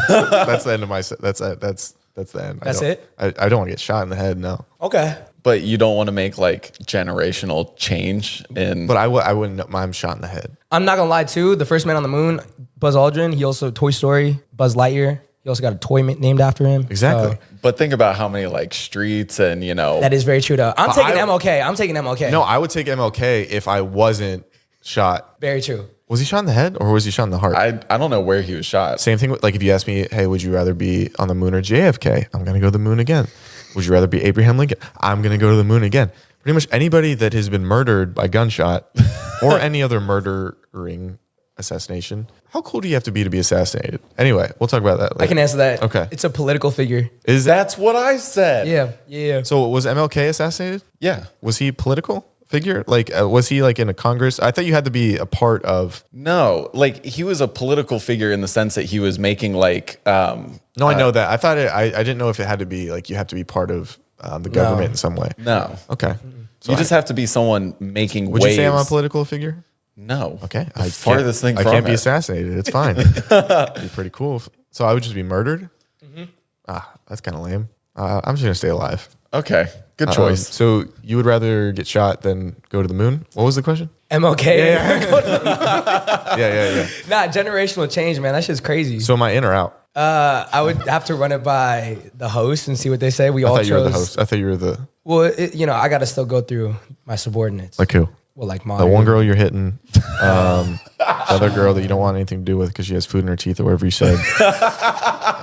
That's the end of my. That's the end. That's it? I don't want to get shot in the head. No. Okay. But you don't want to make like generational change in. But I wouldn't mind shot in the head. I'm not gonna lie too. The first man on the moon, Buzz Aldrin. He also Toy Story, Buzz Lightyear. He also got a toy named after him. Exactly. So But think about how many like streets and that is very true though. I'm taking I- MLK. I'm taking MLK. No, I would take MLK if I wasn't shot. Very true. Was he shot in the head or was he shot in the heart? I don't know where he was shot. Same thing with like if you ask me, hey, would you rather be on the moon or JFK? I'm gonna go to the moon again. Would you rather be Abraham Lincoln? I'm gonna go to the moon again. Pretty much anybody that has been murdered by gunshot or any other murdering assassination. How cool do you have to be assassinated? Anyway, we'll talk about that later. I can answer that. Okay. It's a political figure. Is that That's what I said. Yeah. so? Was MLK assassinated? Yeah. Was he a political figure? Like, was he like in a Congress? I thought you had to be a part of. No, like he was a political figure in the sense that he was making like. No, I know that. I thought I didn't know if it had to be like you have to be part of the government in some way. No. Okay. So You just have to be someone making would waves. you say I'm a political figure? No. Okay. The farthest thing I from can't be it. assassinated. It's fine. It'd be pretty cool. So I would just be murdered? That's kind of lame. I'm just going to stay alive. Okay. Good choice. So you would rather get shot than go to the moon? What was the question? MLK. Yeah. Nah, generational change, man. That shit's crazy. So am I in or out? I would have to run it by the host and see what they say. We I all thought chose. you were the host. I thought you were the, Well, I got to still go through my subordinates. like who? Well, like The Mario. one girl you're hitting, the other girl that you don't want anything to do with because she has food in her teeth or whatever you said,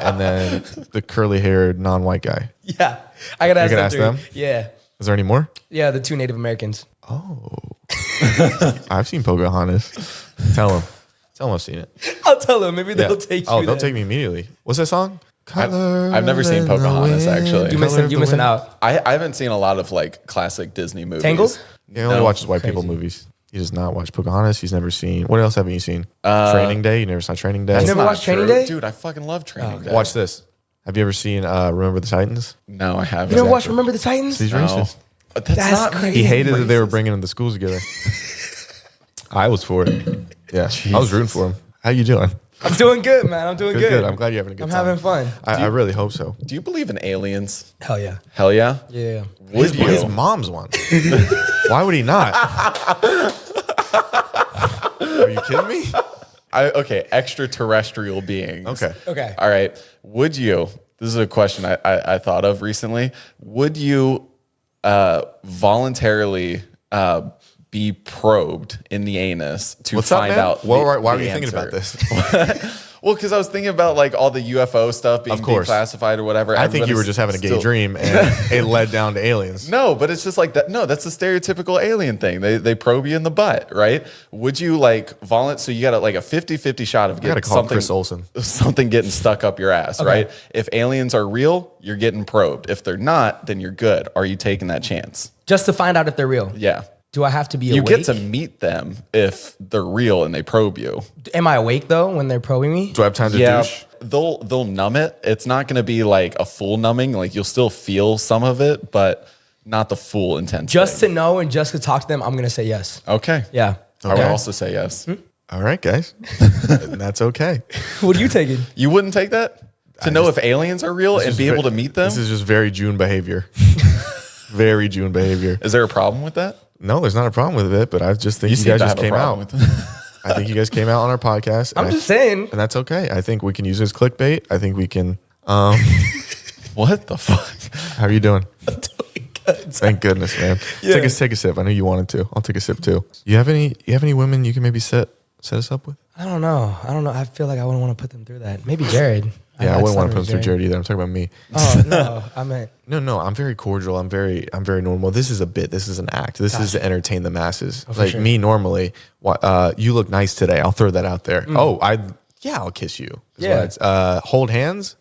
and then the curly-haired non-white guy. Yeah, I gotta ask, gonna them ask three. them? Yeah, Is there any more? yeah, the two Native Americans. I've seen Pocahontas. Tell them I've seen it. I'll tell them. Maybe they'll take you. Oh, they'll then. take me immediately. What's that song? I've never seen Pocahontas actually. You missing out. I haven't seen a lot of like classic Disney movies. Tangled? He only No. watches white people movies. He does not watch Pocahontas. He's never seen. What else haven't you seen? Training Day. You never saw Training Day. You never Not watched Training true. Day? Dude, I fucking love Training Day. Watch this. Have you ever seen Remember the Titans? No, I haven't. You never watched Remember the Titans? He's No. racist. That's not crazy. He hated that they were bringing the schools together. I was for it. Yeah, I was rooting for him. How you doing? I'm doing good, man. I'm doing good. I'm glad you're having a good I'm time. having fun. I really hope so. Do you believe in aliens? Hell yeah. Hell yeah. Yeah. Would you? His mom's one. Why would he not? Are you kidding me? Okay, extraterrestrial beings. Okay. Okay. All right. Would you? This is a question I thought of recently. Would you voluntarily be probed in the anus to What's up, find man? out? Well, the- why the were you thinking about answer? this? Well, because I was thinking about like all the UFO stuff being Of course. declassified or whatever. I think you were Everybody's just having a gay still- dream and it led down to aliens. No, but it's just like that. No, that's the stereotypical alien thing. They probe you in the butt, right? Would you like volunteer? So you got like a 50-50 shot of I gotta getting call something, Chris Olsen. something getting stuck up your ass, right? If aliens are real, you're getting probed. If they're not, then you're good. Are you taking that chance? Just to find out if they're real. Yeah. Do I have to be You awake? get to meet them if they're real and they probe you. Am I awake though when they're probing me? Do I have time to Yeah, douche? they'll numb it. It's not going to be like a full numbing. Like you'll still feel some of it, but not the full intense. Just thing. to know and just to talk to them, I'm gonna say yes. Okay. Yeah. I would Okay. also say yes. All right, guys. And that's okay. What are you taking? You wouldn't take that to know if aliens are real and be able to meet them. This is just very June behavior. Very June behavior. Is there a problem with that? No, there's not a problem with it, but I just think you, seem guys to just have a came problem out. with it. I think you guys came out on our podcast. I'm and just saying. and that's okay. I think we can use it as clickbait. I think we can. What the fuck? How are you doing? Thank goodness, man. Take a sip. I know you wanted to. I'll take a sip too. You have any women you can maybe set us up with? I don't know. I feel like I wouldn't want to put them through that. Maybe Jared. Yeah, I wouldn't want to put them through Jared either. I'm talking about me. Oh no, I meant No. I'm very cordial. I'm very normal. This is a bit. This is an act. This is to entertain the masses. Like sure. me normally. You look nice today. I'll throw that out there. Oh, I'll kiss you. Hold hands.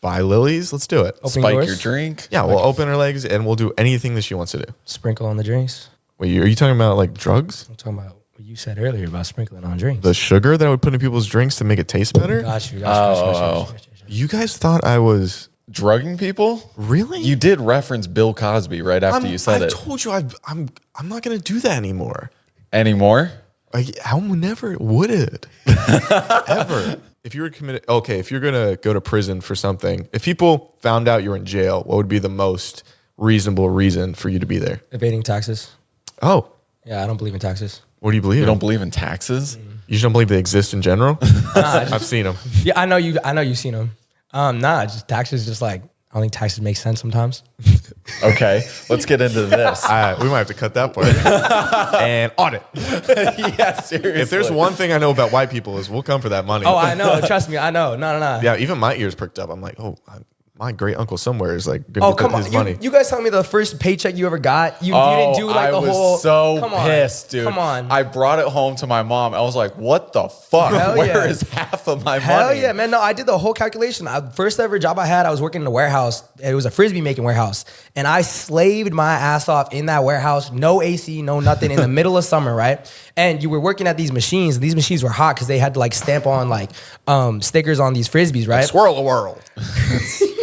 Buy lilies. Let's do it. Open Spike doors? your drink. Yeah, we'll open her legs and we'll do anything that she wants to do. Sprinkle on the drinks. Wait, are you talking about like drugs? I'm talking about what you said earlier about sprinkling on drinks. The sugar that I would put in people's drinks to make it taste better? Got you. You guys thought I was Drugging people? really? You did reference Bill Cosby right after you said I it. told you I'm not gonna do that anymore. Anymore? I never would it ever. If you were committed, if you're gonna go to prison for something, if people found out you're in jail, what would be the most reasonable reason for you to be there? Evading taxes. Oh, Yeah, I don't believe in taxes. what do you believe? You in? don't believe in taxes? You just don't believe they exist in general? I've seen them. Yeah, I know you've seen them. Just taxes. Just like I don't think taxes make sense sometimes. Okay, let's get into this. We might have to cut that part. And audit. Yeah, seriously. If there's one thing I know about white people is we'll come for that money. Oh, I know. Trust me, I know. No. Yeah, even my ears perked up. I'm like, my great uncle somewhere is like Oh, gonna come get on. his money. You guys telling me the first paycheck you ever got, you didn't do like I the was whole. so Come on. pissed, dude. Come on. I brought it home to my mom. I was like, what the fuck? Hell Where yeah. is half of my Hell money? yeah, man. No, I did the whole calculation. First ever job I had, I was working in a warehouse. It was a Frisbee making warehouse. And I slaved my ass off in that warehouse. No AC, no nothing in the middle of summer, right? And you were working at these machines. These machines were hot because they had to like stamp on like stickers on these Frisbees, right? Swirl a world.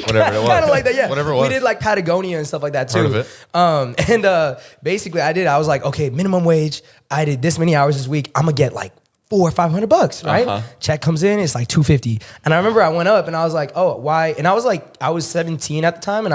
Whatever it was. Kind of like that, yeah. Whatever it was. We did like Patagonia and stuff like that too. Heard of it. And basically I was like, okay, minimum wage. I did this many hours this week. I'm gonna get like $400 or $500, right? Check comes in, it's like $250. And I remember I went up and I was like, oh, why? And I was 17 at the time, and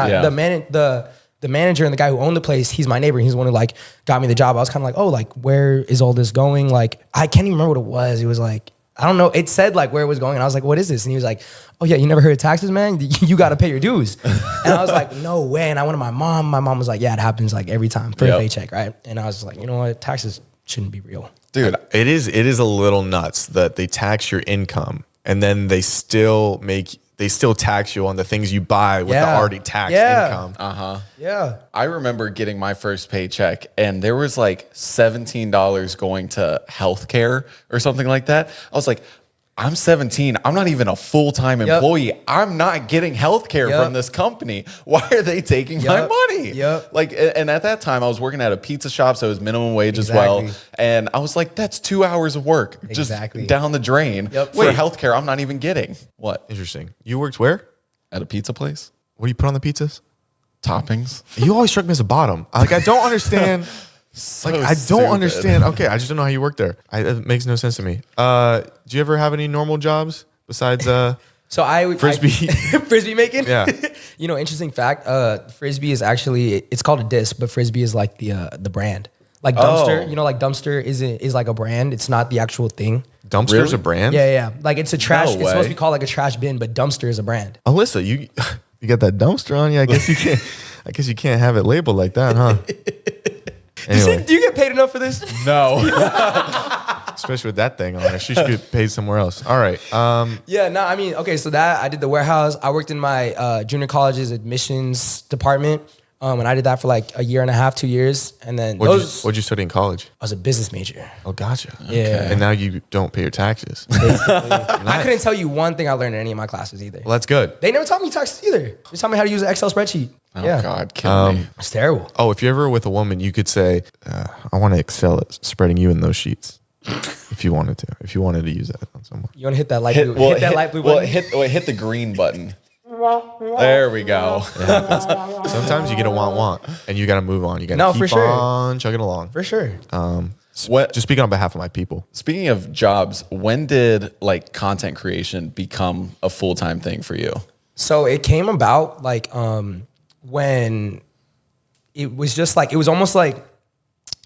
the manager and the guy who owned the place, he's my neighbor. He's the one who like got me the job. I was kind of like, oh, like where is all this going? Like I can't even remember what it was. It was like, I don't know. It said like where it was going. And I was like, what is this? And he was like, oh yeah, you never heard of taxes, man? You got to pay your dues. And I was like, no way. And I went to my mom. My mom was like, yeah, it happens like every time for a paycheck, right? And I was like, you know what? Taxes shouldn't be real. Dude, It is a little nuts that they tax your income and then they still tax you on the things you buy with the already taxed income. Yeah. I remember getting my first paycheck and there was like $17 going to healthcare or something like that. I was like, I'm 17. I'm not even a full-time employee. I'm not getting healthcare from this company. Why are they taking my money? Like, and at that time I was working at a pizza shop, so it was minimum wage as well. And I was like, that's 2 hours of work just down the drain for healthcare. I'm not even getting. What? Interesting. You worked where? At a pizza place? What do you put on the pizzas? Toppings. You always struck me as a bottom. Like I don't understand. I don't understand. Okay, I just don't know how you work there. It makes no sense to me. Do you ever have any normal jobs besides So Frisbee? Frisbee making? Yeah. You know, interesting fact, Frisbee is actually, it's called a disc, but Frisbee is like the brand. Like Dumpster, you know, like Dumpster is like a brand. It's not the actual thing. Dumpster's a brand? Yeah. Like it's a trash, No it's supposed to way. be called like a trash bin, but Dumpster is a brand. Alyssa, you got that dumpster on you. I guess you can't have it labeled like that, huh? Anyway, Do you get paid enough for this? No. especially with that thing on there, she should get paid somewhere else. All right. Yeah, no, I mean, okay, so that I did the warehouse. I worked in my junior college's admissions department. And I did that for like a year and a half, 2 years. And then What'd you study in college? I was a business major. Oh, gotcha. Yeah. And now you don't pay your taxes. I couldn't tell you one thing I learned in any of my classes either. Well, that's good. They never taught me taxes either. They taught me how to use an Excel spreadsheet. Oh, Yeah. God, kill me. It's terrible. Oh, if you're ever with a woman, you could say, I want to excel at spreading you in those sheets. If you wanted to use that on someone. You want to hit that light blue? Hit that light blue button. Hit the green button. There we go. Sometimes you get a want, and you got to move on. You got to No, keep for sure. on chugging along. For sure. What? Just speaking on behalf of my people. Speaking of jobs, when did like content creation become a full-time thing for you? So it came about like when it was just like, it was almost like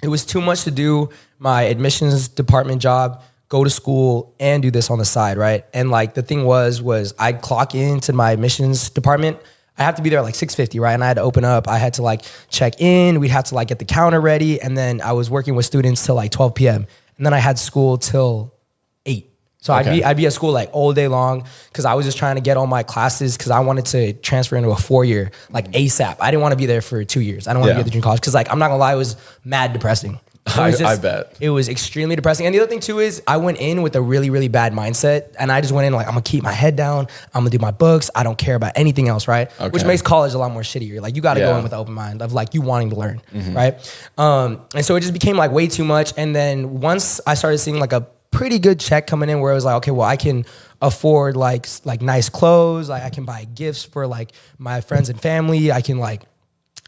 it was too much to do my admissions department job, go to school and do this on the side, right? And like the thing was I'd clock into my admissions department I have to be there at like 6:50, right? And I had to open up. I had to like check in. We'd have to like get the counter ready. And then I was working with students till like 12 p.m. And then I had school till 8. So Okay. I'd be at school like all day long because I was just trying to get all my classes because I wanted to transfer into a 4-year like ASAP. I didn't want to be there for 2 years. I don't want to Yeah. be at the junior college because like I'm not gonna lie, it was mad depressing. It was I bet. it was extremely depressing. And the other thing too is I went in with a really, really bad mindset. And I just went in like, I'm gonna keep my head down. I'm gonna do my books. I don't care about anything else, right? Which Okay. makes college a lot more shittier. Like you gotta go Yeah. in with an open mind of like you wanting to learn, right? And so it just became like way too much. And then once I started seeing like a pretty good check coming in where it was like, okay, well, I can afford like nice clothes. Like I can buy gifts for like my friends and family. I can like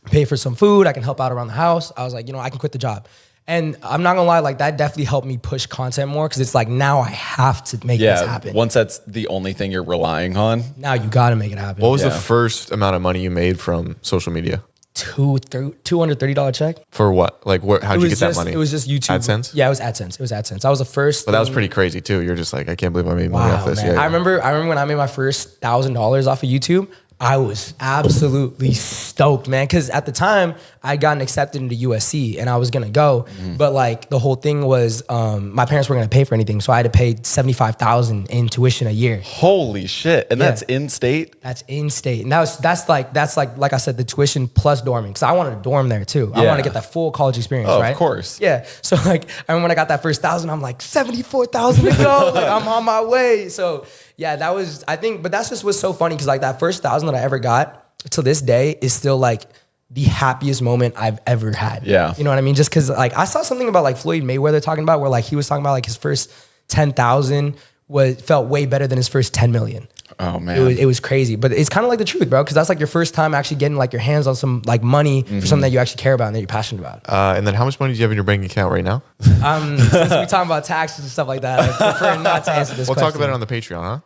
pay for some food. I can help out around the house. I was like, I can quit the job. And I'm not gonna lie, like that definitely helped me push content more because it's like now I have to make this Yeah. happen. Once that's the only thing you're relying on. Now you gotta make it happen. What was the Yeah. first amount of money you made from social media? $230 check? For what? Like, how'd you get that money? It was just YouTube. AdSense? Yeah, it was AdSense. It was AdSense. That was the first. But that was thing- pretty crazy too. You're just like, I can't believe I made money off Wow, this. man. Yeah. I remember when I made my first $1,000 off of YouTube. I was absolutely stoked, man. Because at the time, I'd gotten accepted into USC and I was gonna go, but like the whole thing was, my parents weren't gonna pay for anything, so I had to pay $75,000 in tuition a year. Holy shit. And Yeah. that's in state? That's in state, and that's like I said, the tuition plus dorming. Because I wanted a dorm there too. I Yeah. wanted to get that full college experience, Oh, of right? course. Yeah. So like, I remember when I got that first 1,000, I'm like 74,000 to go. Like I'm on my way. So yeah, that was but that's just what's so funny because like that first 1,000 that I ever got to this day is still like the happiest moment I've ever had. Yeah. You know what I mean? Just because like I saw something about like Floyd Mayweather talking about where like he was talking about like his first 10,000 felt way better than his first 10 million. Oh man. It was crazy, but it's kind of like the truth, bro. Because that's like your first time actually getting like your hands on some like money for something that you actually care about and that you're passionate about. And then how much money do you have in your bank account right now? Since we talking about taxes and stuff like that, I prefer not to answer this We'll question. talk about it on the Patreon, huh?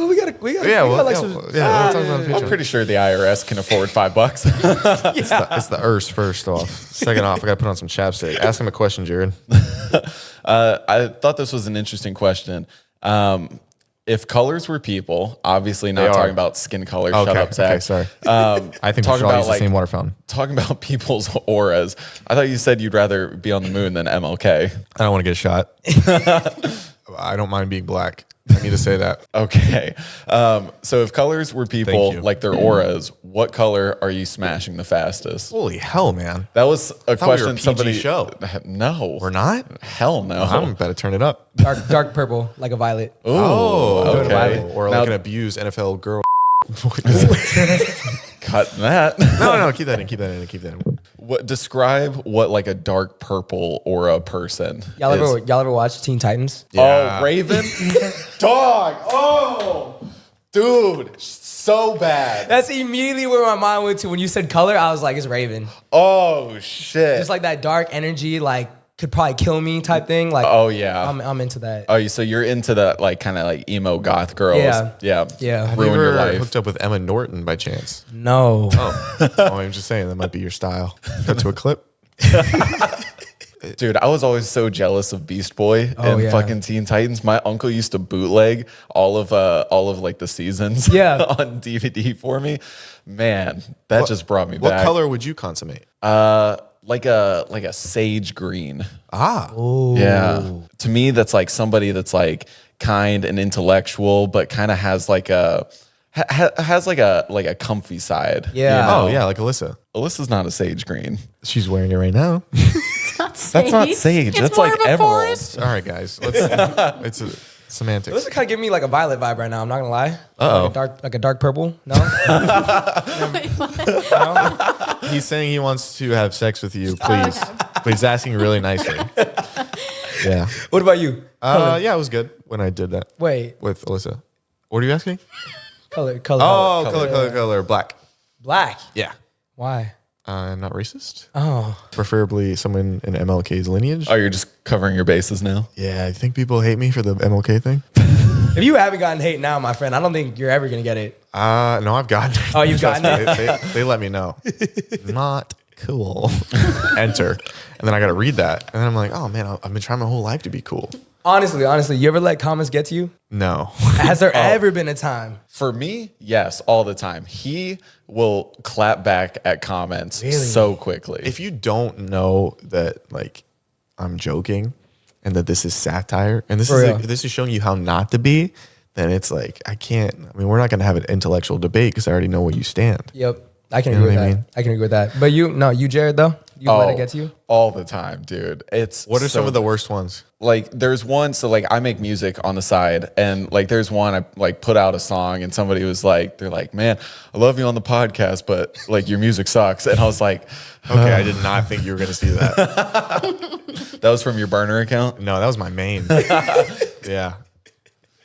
We got Yeah, we well, got like yeah, some. we'll talk about it on the I'm Patreon. pretty sure the IRS can afford $5. It's the ERS first off. Second off, I got to put on some chapstick. Ask him a question, Jared. I thought this was an interesting question. If colors were people, obviously not They are. talking about skin color. Okay, Shut up, Zach. okay, sorry. I think we talking should all about use the like same water fountain. talking about people's auras. I thought you said you'd rather be on the moon than MLK. I don't want to get a shot. I don't mind being black. I need to say that. Okay. So if colors were Thank people, you. like their auras, what color are you smashing the fastest? Holy hell, man. That was a thought we were a question PG somebody show. No. We're not? Hell no. I'm about to turn it up. dark purple, like a violet. Oh, okay. Or Now- like an abused NFL girl. Cut that. No, keep that in. What describe what like a dark purple aura person Y'all is. ever watch Teen Titans? Yeah. Oh, Raven? Dog. Oh, dude. So bad. That's immediately where my mind went to when you said color. I was like, it's Raven. Oh, shit. Just like that dark energy, like could probably kill me type thing. Like, Oh, yeah. I'm into that. Oh, so you're into the like kind of like emo goth girls. Yeah. Yeah. Yeah. Have Have you Ruin your ever life. hooked up with Emma Norton by chance? No. Oh, I'm just saying that might be your style. Cut to a clip. Dude, I was always so jealous of Beast Boy and yeah. fucking Teen Titans. My uncle used to bootleg all of like the seasons Yeah. on DVD for me. Man, that just brought me What back. color would you consummate? Like a sage green. Ah. Yeah. To me, that's like somebody that's like kind and intellectual, but kind of has like a has like a comfy side. Yeah. Oh, yeah, like Alyssa. Alyssa's not a sage green. She's wearing it right now. That's not sage. It's That's more like of a emerald. forest. All right, guys. It's a semantics. This kind of give me like a violet vibe right now. I'm not gonna lie. Uh-oh. Like a dark purple. No. He's saying he wants to have sex with you, please. But he's asking really nicely. Yeah. What about you? Yeah, it was good when I did that Wait. with Alyssa. What are you asking? Color. Oh, color. Black. Black. Yeah. Why? Not racist. Oh. Preferably someone in MLK's lineage. Oh, you're just covering your bases now. Yeah, I think people hate me for the MLK thing. If you haven't gotten hate now, my friend, I don't think you're ever gonna get it. No, I've gotten it. Oh, you've Trust gotten me, they let me know. Not cool. Enter. And then I got to read that. And then I'm like, oh man, I've been trying my whole life to be cool. Honestly, you ever let comments get to you? No. Has there ever been a time? For me, yes, all the time. He will clap back at comments so quickly. If you don't know that like I'm joking and that this is satire and this is showing you how not to be, then it's like I mean, we're not gonna have an intellectual debate because I already know where you stand. Yep. I can agree with that. I can agree with that. But you, Jared, though? You let it get to you? All the time, dude. What are some of the worst ones? Like there's one, so like I make music on the side, and like there's one I like put out a song and somebody was like, they're like, man, I love you on the podcast, but like your music sucks. And I was like, okay, I did not think you were gonna see that. That was from your burner account? No, that was my main. Yeah.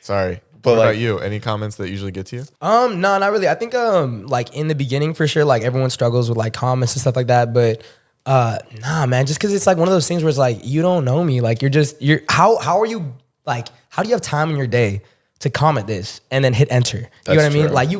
Sorry. But what like, about you? Any comments that usually get to you? No, not really. I think like in the beginning for sure, like everyone struggles with like comments and stuff like that. But nah, man, just because it's like one of those things where it's like you don't know me. Like how are you like how do you have time in your day to comment this and then hit enter? You know what I mean? True. Like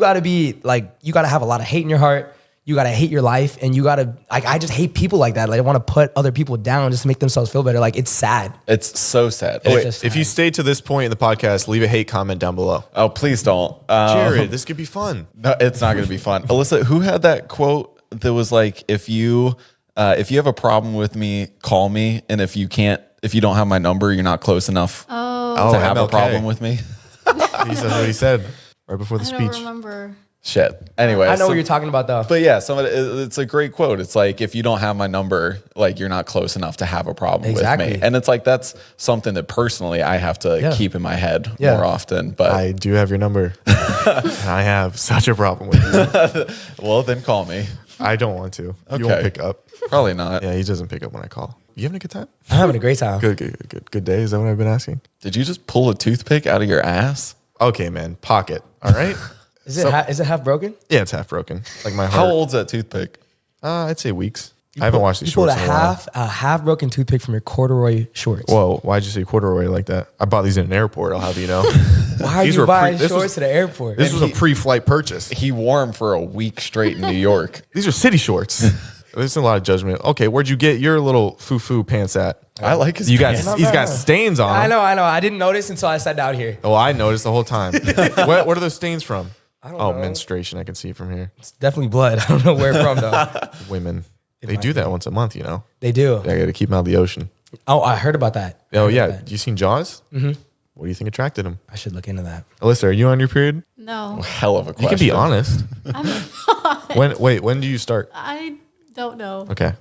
you gotta have a lot of hate in your heart. You gotta hate your life, and you gotta like. I just hate people like that. Like, they want to put other people down just to make themselves feel better. Like, it's sad. It's so sad. It's Wait, just If you stayed to this point in the podcast, leave a hate comment down below. oh, please don't. Jared, this could be fun. No, it's not going to be fun. Alyssa, who had that quote that was like, if you have a problem with me, call me, and if you don't have my number, you're not close enough to have a MLK. problem with me. He said what he said right before the I speech. don't remember. Shit. Anyway, I know what you're talking about, though. But yeah, it's a great quote. It's like, if you don't have my number, like you're not close enough to have a problem with me. And it's like, that's something that personally I have to keep in my head more often. But I do have your number. And I have such a problem with you. well, then call me. I don't want to. You Okay. won't pick up. Probably not. Yeah, he doesn't pick up when I call. You having a good time? I'm having a great time. Good day. Is that what I've been asking? Did you just pull a toothpick out of your ass? Okay, man. Pocket. All right. Is it half broken? Yeah, it's half broken. Like my heart. How old's that toothpick? I'd say weeks. I haven't washed these You pulled shorts in a while. a half broken toothpick from your corduroy shorts. Whoa, why'd you say corduroy like that? I bought these in an airport, I'll have you know. Why are These you were buying this shorts was- to the airport? This was a pre-flight purchase. He wore them for a week straight in New York. These are city shorts. There's a lot of judgment. Okay, where'd you get your little foo-foo pants at? I like his You got, pants. he's got stains on them. I know. I didn't notice until I sat down here. Oh, I noticed the whole time. What are those stains from? I don't Oh, know. menstruation. I can see it from here. It's definitely blood. I don't know where from though. Women. They do that once a month, you know. They do. I got to keep them out of the ocean. Oh, I heard about that. Oh, yeah. You seen Jaws? Mm-hmm. What do you think attracted him? I should look into that. Alyssa, are you on your period? No, Hell of a question. You can be honest. I'm not. When do you start? I don't know. Okay.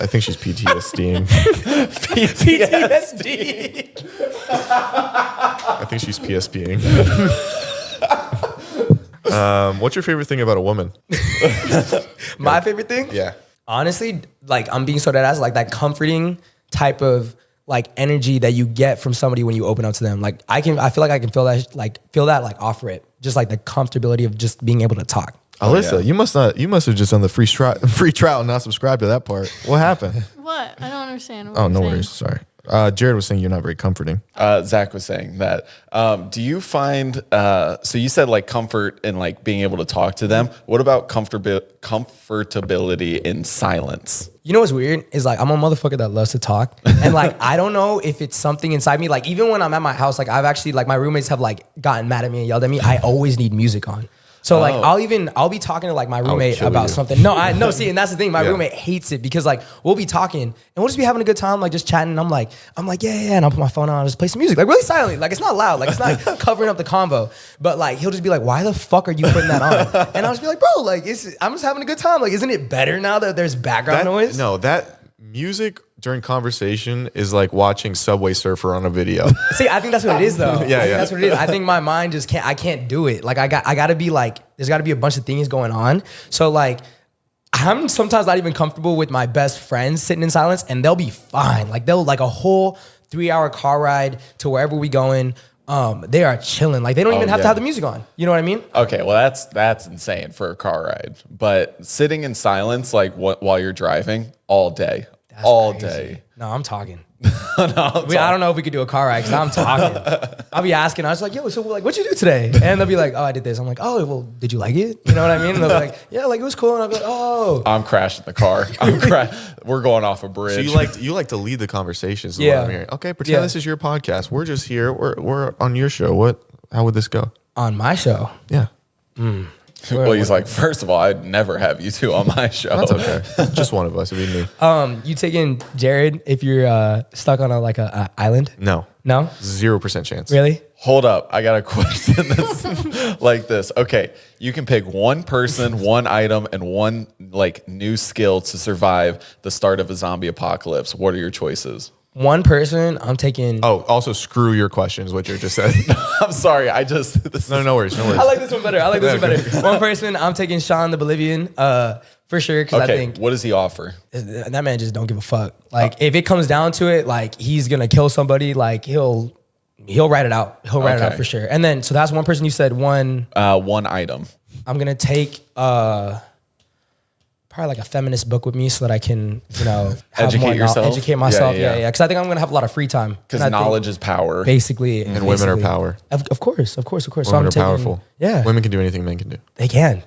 I think she's PTSDing. PTSD. I think she's PSPing. What's your favorite thing about a woman? My favorite thing? Yeah. Honestly, like I'm being so dead ass, like that comforting type of like energy that you get from somebody when you open up to them. Like I feel like I can feel that offer it. Just like the comfortability of just being able to talk. Alyssa, you must have just done the free trial and not subscribed to that part. What happened? What? I don't understand. What Oh, you're no saying. worries. Sorry. Jared was saying you're not very comforting. Zach was saying that. Do you find, so you said like comfort in like being able to talk to them. What about comfortability in silence? You know what's weird is like I'm a motherfucker that loves to talk, and like I don't know if it's something inside me. Like even when I'm at my house, like I've actually like my roommates have like gotten mad at me and yelled at me. I always need music on. So like I'll be talking to like my roommate kill about you. something. No, see, and that's the thing. My roommate hates it because like we'll be talking and we'll just be having a good time, like just chatting. And I'm like, yeah, and I'll put my phone on and just play some music, like really silently. Like it's not loud, like it's not covering up the convo. But like he'll just be like, why the fuck are you putting that on? And I'll just be like, bro, like I'm just having a good time. Like, isn't it better now that there's background noise? No, that music during conversation is like watching Subway Surfer on a video. See, I think that's what it is, though. I think yeah. that's what it is. I think my mind just can't. I can't do it. Like I gotta be like, there's gotta be a bunch of things going on. So like, I'm sometimes not even comfortable with my best friends sitting in silence, and they'll be fine. Like they'll like a whole 3-hour car ride to wherever we going. They are chilling. Like they don't even have to have the music on. You know what I mean? Okay, well that's insane for a car ride. But sitting in silence, like while you're driving all day, all crazy. day. No, I'm talking. No, I don't know if we could do a car ride because I'm talking. I'll be asking. I was like, yo, so like, what'd you do today? And they'll be like, oh, I did this. I'm like, oh, well, did you like it? You know what I mean? And they'll be like, yeah, like it was cool. And I'll be like, oh. I'm crashing the car. We're going off a bridge. So you like to lead the conversations. Is Yeah. What I'm hearing. Okay, pretend this is your podcast. We're just here. We're on your show. How would this go? On my show. Yeah. Well, he's like, first of all, I'd never have you two on my show. That's okay. Just one of us. It'd be me. You taking Jared if you're stuck on a island? No. No? 0% chance. Really? Hold up. I got a question that's like this. Okay. You can pick one person, one item, and one like new skill to survive the start of a zombie apocalypse. What are your choices? One person, I'm taking. Oh, also screw your questions, what you just said. I'm sorry. No worries. No worries. I like this one better. One person, I'm taking Sean the Bolivian for sure because I Okay. think What does he offer? that man just don't give a fuck. Like if it comes down to it, like he's gonna kill somebody, like he'll write it out. He'll write it out Okay. for sure. And then so that's one person. You said one. One item. I'm gonna take probably like a feminist book with me so that I can, have Educate yourself? educate myself. Yeah. Yeah. Because I think I'm gonna have a lot of free time. Because And I think knowledge is power. basically, And women are power. Of course. So Women I'm are taking, powerful. Yeah, Women can do anything men can do. they can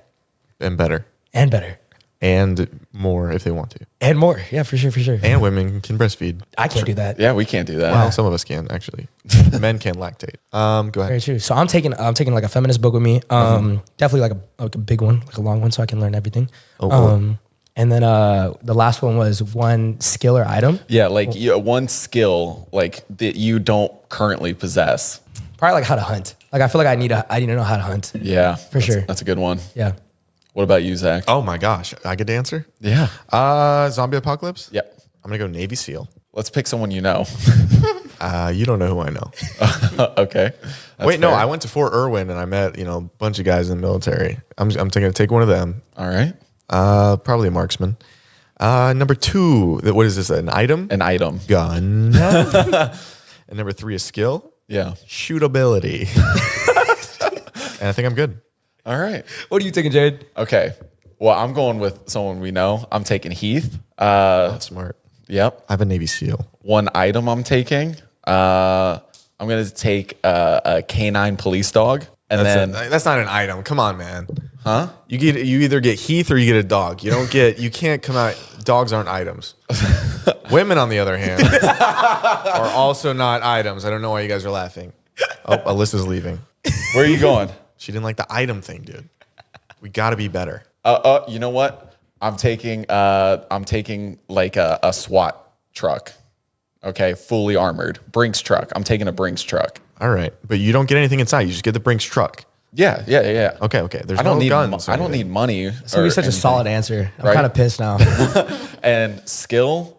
And better. and better And more if they want to. and more. Yeah, for sure. And women can breastfeed. I can't do that. Yeah, we can't do that. Well, some of us can, actually. Men can lactate. Go Very ahead. true. So I'm taking like a feminist book with me. Definitely like a big one, like a long one, so I can learn everything. And then the last one was one skill or item. Yeah, like one skill like that you don't currently possess. Probably like how to hunt. Like I feel like I need to know how to hunt. Yeah, for sure. That's a good one. Yeah. What about you, Zach? Oh my gosh. I get to answer? Yeah. Zombie apocalypse? Yep. I'm going to go Navy SEAL. Let's pick someone you know. You don't know who I know. Okay. That's Wait, no, fair. I went to Fort Irwin and I met, a bunch of guys in the military. I'm thinking to take one of them. All right. Probably a marksman. Number 2, what is this? An item? An item. Gun. And number 3, a skill. Yeah. Shootability. And I think I'm good. All right. What are you taking, Jared? Okay. Well, I'm going with someone we know. I'm taking Heath. That's smart. Yep. I have a Navy SEAL. One item I'm taking. I'm going to take a canine police dog. And That's not an item. Come on, man. Huh? You either get Heath or you get a dog. You can't come out. Dogs aren't items. Women, on the other hand, are also not items. I don't know why you guys are laughing. Oh, Alyssa's leaving. where are you going? She didn't like the item thing, dude. We got to be better. You know what? I'm taking like a SWAT truck. Okay, fully armored. Brinks truck. I'm taking a Brinks truck. All right, but you don't get anything inside. You just get the Brinks truck. Yeah. Okay. There's I don't no need guns. or I don't anything. need money. It's gonna be such a solid answer. I'm Right? kind of pissed now. And skill,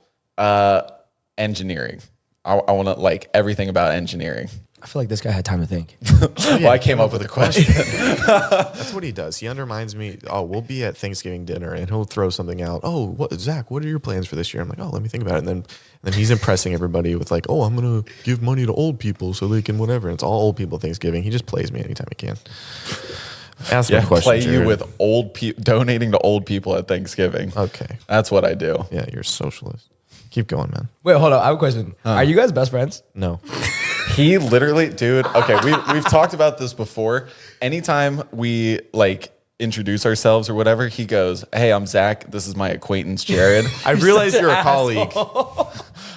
engineering. I want to like everything about engineering. I feel like this guy had time to think. Well, I came up with a question. That's what he does. He undermines me. Oh, we'll be at Thanksgiving dinner, and he'll throw something out. Oh, Zach, what are your plans for this year? I'm like, oh, let me think about it. And then he's impressing everybody with like, oh, I'm gonna give money to old people so they can whatever. And it's all old people Thanksgiving. He just plays me anytime he can. Ask me a question. Play you Jared. with old people, donating to old people at Thanksgiving. Okay. That's what I do. Yeah, you're a socialist. Keep going, man. Wait, hold on. I have a question. Are you guys best friends? No. He literally, dude. Okay, we've talked about this before. Anytime we like introduce ourselves or whatever, he goes, "Hey, I'm Zach. This is my acquaintance Jared." I realize you're a colleague.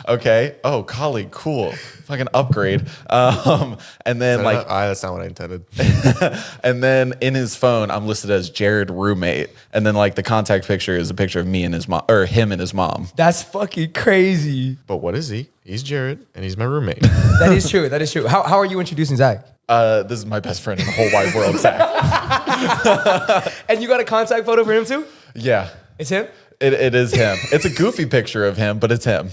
Okay. Oh, colleague, cool. Fucking upgrade. And then like, That's not what I intended. and then in his phone, I'm listed as Jared roommate. And then like the contact picture is a picture of me and his mom, or him and his mom. That's fucking crazy. But what is he? He's Jared, and he's my roommate. That is true. That is true. How are you introducing Zach? This is my best friend in the whole wide world, Zach. And you got a contact photo for him too? Yeah, It's him? it is him. It's a goofy picture of him, but it's him.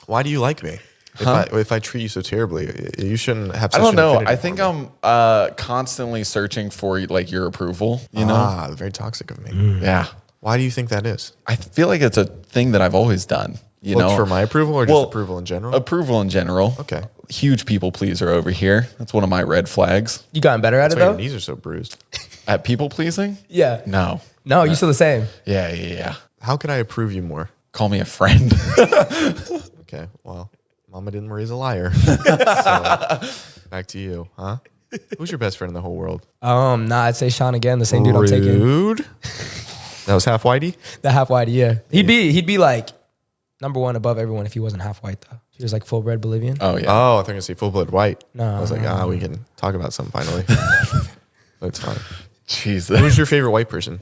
Why do you like me? If I treat you so terribly, you shouldn't have. I Such don't an know. affinity I for think me. I'm constantly searching for like your approval. You know? Very toxic of me. Yeah. Why do you think that is? I feel like it's a thing that I've always done. You Look know, for my approval or just Well, approval in general? approval in general. Okay. Huge people pleaser over here. That's one of my red flags. You gotten better at That's it why your though? knees are so bruised. At people pleasing? Yeah. No. No, you still the same. Yeah. How could I approve you more? Call me a friend. Okay, well, mama didn't raise a liar. So, back to you, huh? Who's your best friend in the whole world? Nah, I'd say Sean again, the same dude I'm taking. Rude. That was half whitey? The half white, yeah. He'd be like number one above everyone if he wasn't half white though. He was like full bred Bolivian. Oh yeah. Oh, I think I see full blood white. No, I was like, we can talk about something finally. That's fine. Jesus. Who's your favorite white person?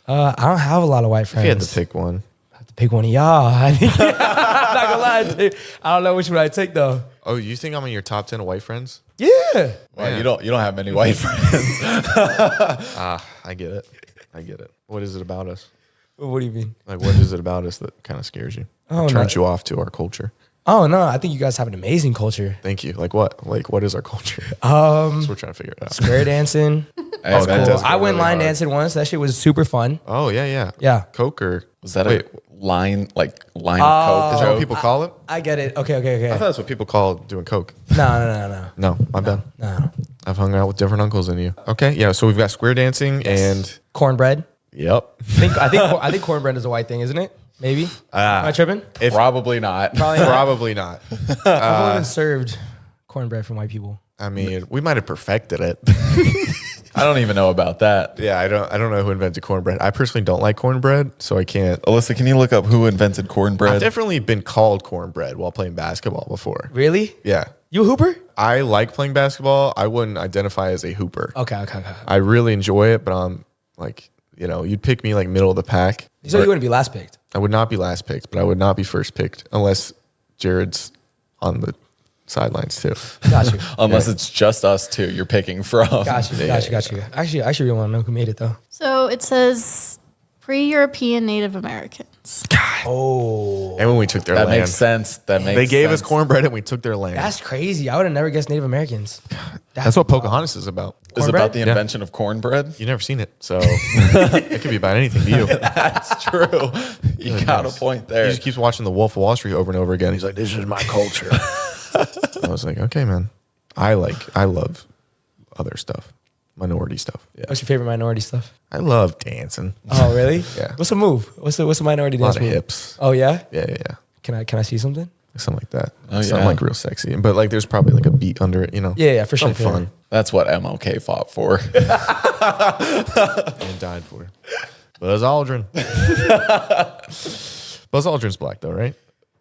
I don't have a lot of white If friends. you had to pick one. I have to pick one of y'all. I think, I'm not gonna lie, dude. I don't know which one I'd take though. Oh, you think I'm in your top 10 of white friends? Yeah. Wow, you don't have many white friends. I get it. What is it about us? What do you mean? Like, what is it about us that kind of scares you? Oh, Turns no. you off to our culture? Oh no, I think you guys have an amazing culture. Thank you. Like what? Like, what is our culture? So we're trying to figure it out. Square dancing. Oh, that does go I went really line hard. dancing once. That shit was super fun. Oh, yeah. Yeah. Coke or... Was that Wait, a line of Coke? is that joke? what people call it? I get it. Okay. I thought that's what people call doing Coke. No. No, my bad. No. I've hung out with different uncles than you. Okay, yeah. So we've got square dancing and Cornbread. yep. I think cornbread is a white thing, isn't it? Maybe. Am I tripping? Probably not. Probably not. I've only been served cornbread from white people. I mean, we might have perfected it. I don't even know about that. Yeah, I don't know who invented cornbread. I personally don't like cornbread, so I can't. Alyssa, can you look up who invented I've cornbread? definitely been called cornbread while playing basketball before. Really? Yeah. You a hooper? I like playing basketball. I wouldn't identify as a hooper. Okay. I really enjoy it, but I'm like, you'd pick me like middle of the pack. So you wouldn't be last picked. I would not be last picked, but I would not be first picked unless Jared's on the sidelines too. Got you. Unless it's just us two you're picking from. Got you. Actually, I really want to know who made it though. So it says pre-European Native Americans. Oh, And when we took their That land, makes sense. they gave us cornbread and we took their land. that's crazy. I would have never guessed Native Americans. That's what Pocahontas is about. Is it cornbread? about the invention of cornbread? You've never seen it, so it could be about anything to you. That's true. You got a point He there. just keeps watching The Wolf of Wall Street over and over again. He's like, "This is my culture." I was like, "Okay, man. I love other stuff, minority stuff. Yeah, What's your favorite minority stuff? I love dancing. Oh, really? Yeah. What's a move? What's a minority A lot dance of move? hips. Oh yeah. Yeah. Can I see something? Something like that. Oh, Something yeah. like real sexy, but like there's probably like a beat under it. Yeah, for sure. Something fun. That's what MLK fought for. And died for. Buzz Aldrin. Buzz Aldrin's black though, right?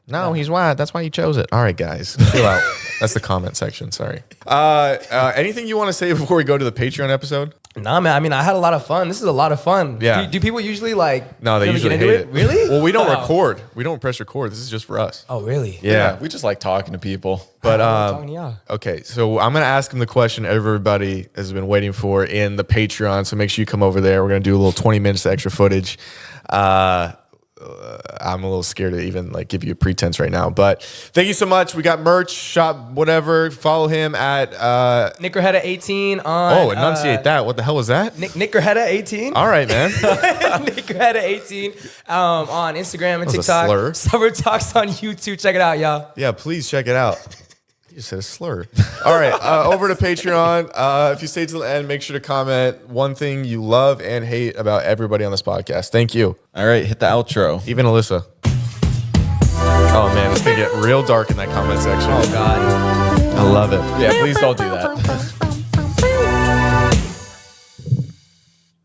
No, he's white. That's why he chose it. All right, guys. Chill out. That's the comment section. Sorry. Anything you want to say before we go to the Patreon episode? Nah, man. I mean, I had a lot of fun. This is a lot of fun. Yeah. Do people usually like? No, they really usually get into hate it. Really? Well, we don't Oh. record. We don't press record. This is just for us. Oh, really? Yeah. We just like talking to people. But I'm talking to y'all. okay, so I'm gonna ask him the question everybody has been waiting for in the Patreon. So make sure you come over there. We're gonna do a little 20 minutes of extra footage. I'm a little scared to even like give you a pretense right now, but thank you so much. We got merch, shop, whatever. Follow him at Nick Grajeda 18 on. enunciate that. What the hell was that? Nick Grajeda 18. All right, man. Nick Grajeda 18 on Instagram and was a TikTok. slur. Suburb Talks on YouTube. Check it out, y'all. Yeah, please check it out. You just said a slur. All right, over to Patreon. If you stay till the end, make sure to comment one thing you love and hate about everybody on this podcast. Thank you. All right, hit the outro. Even Alyssa. Oh, man, it's going to get real dark in that comment section. Oh God. I love it. Yeah, please don't do that.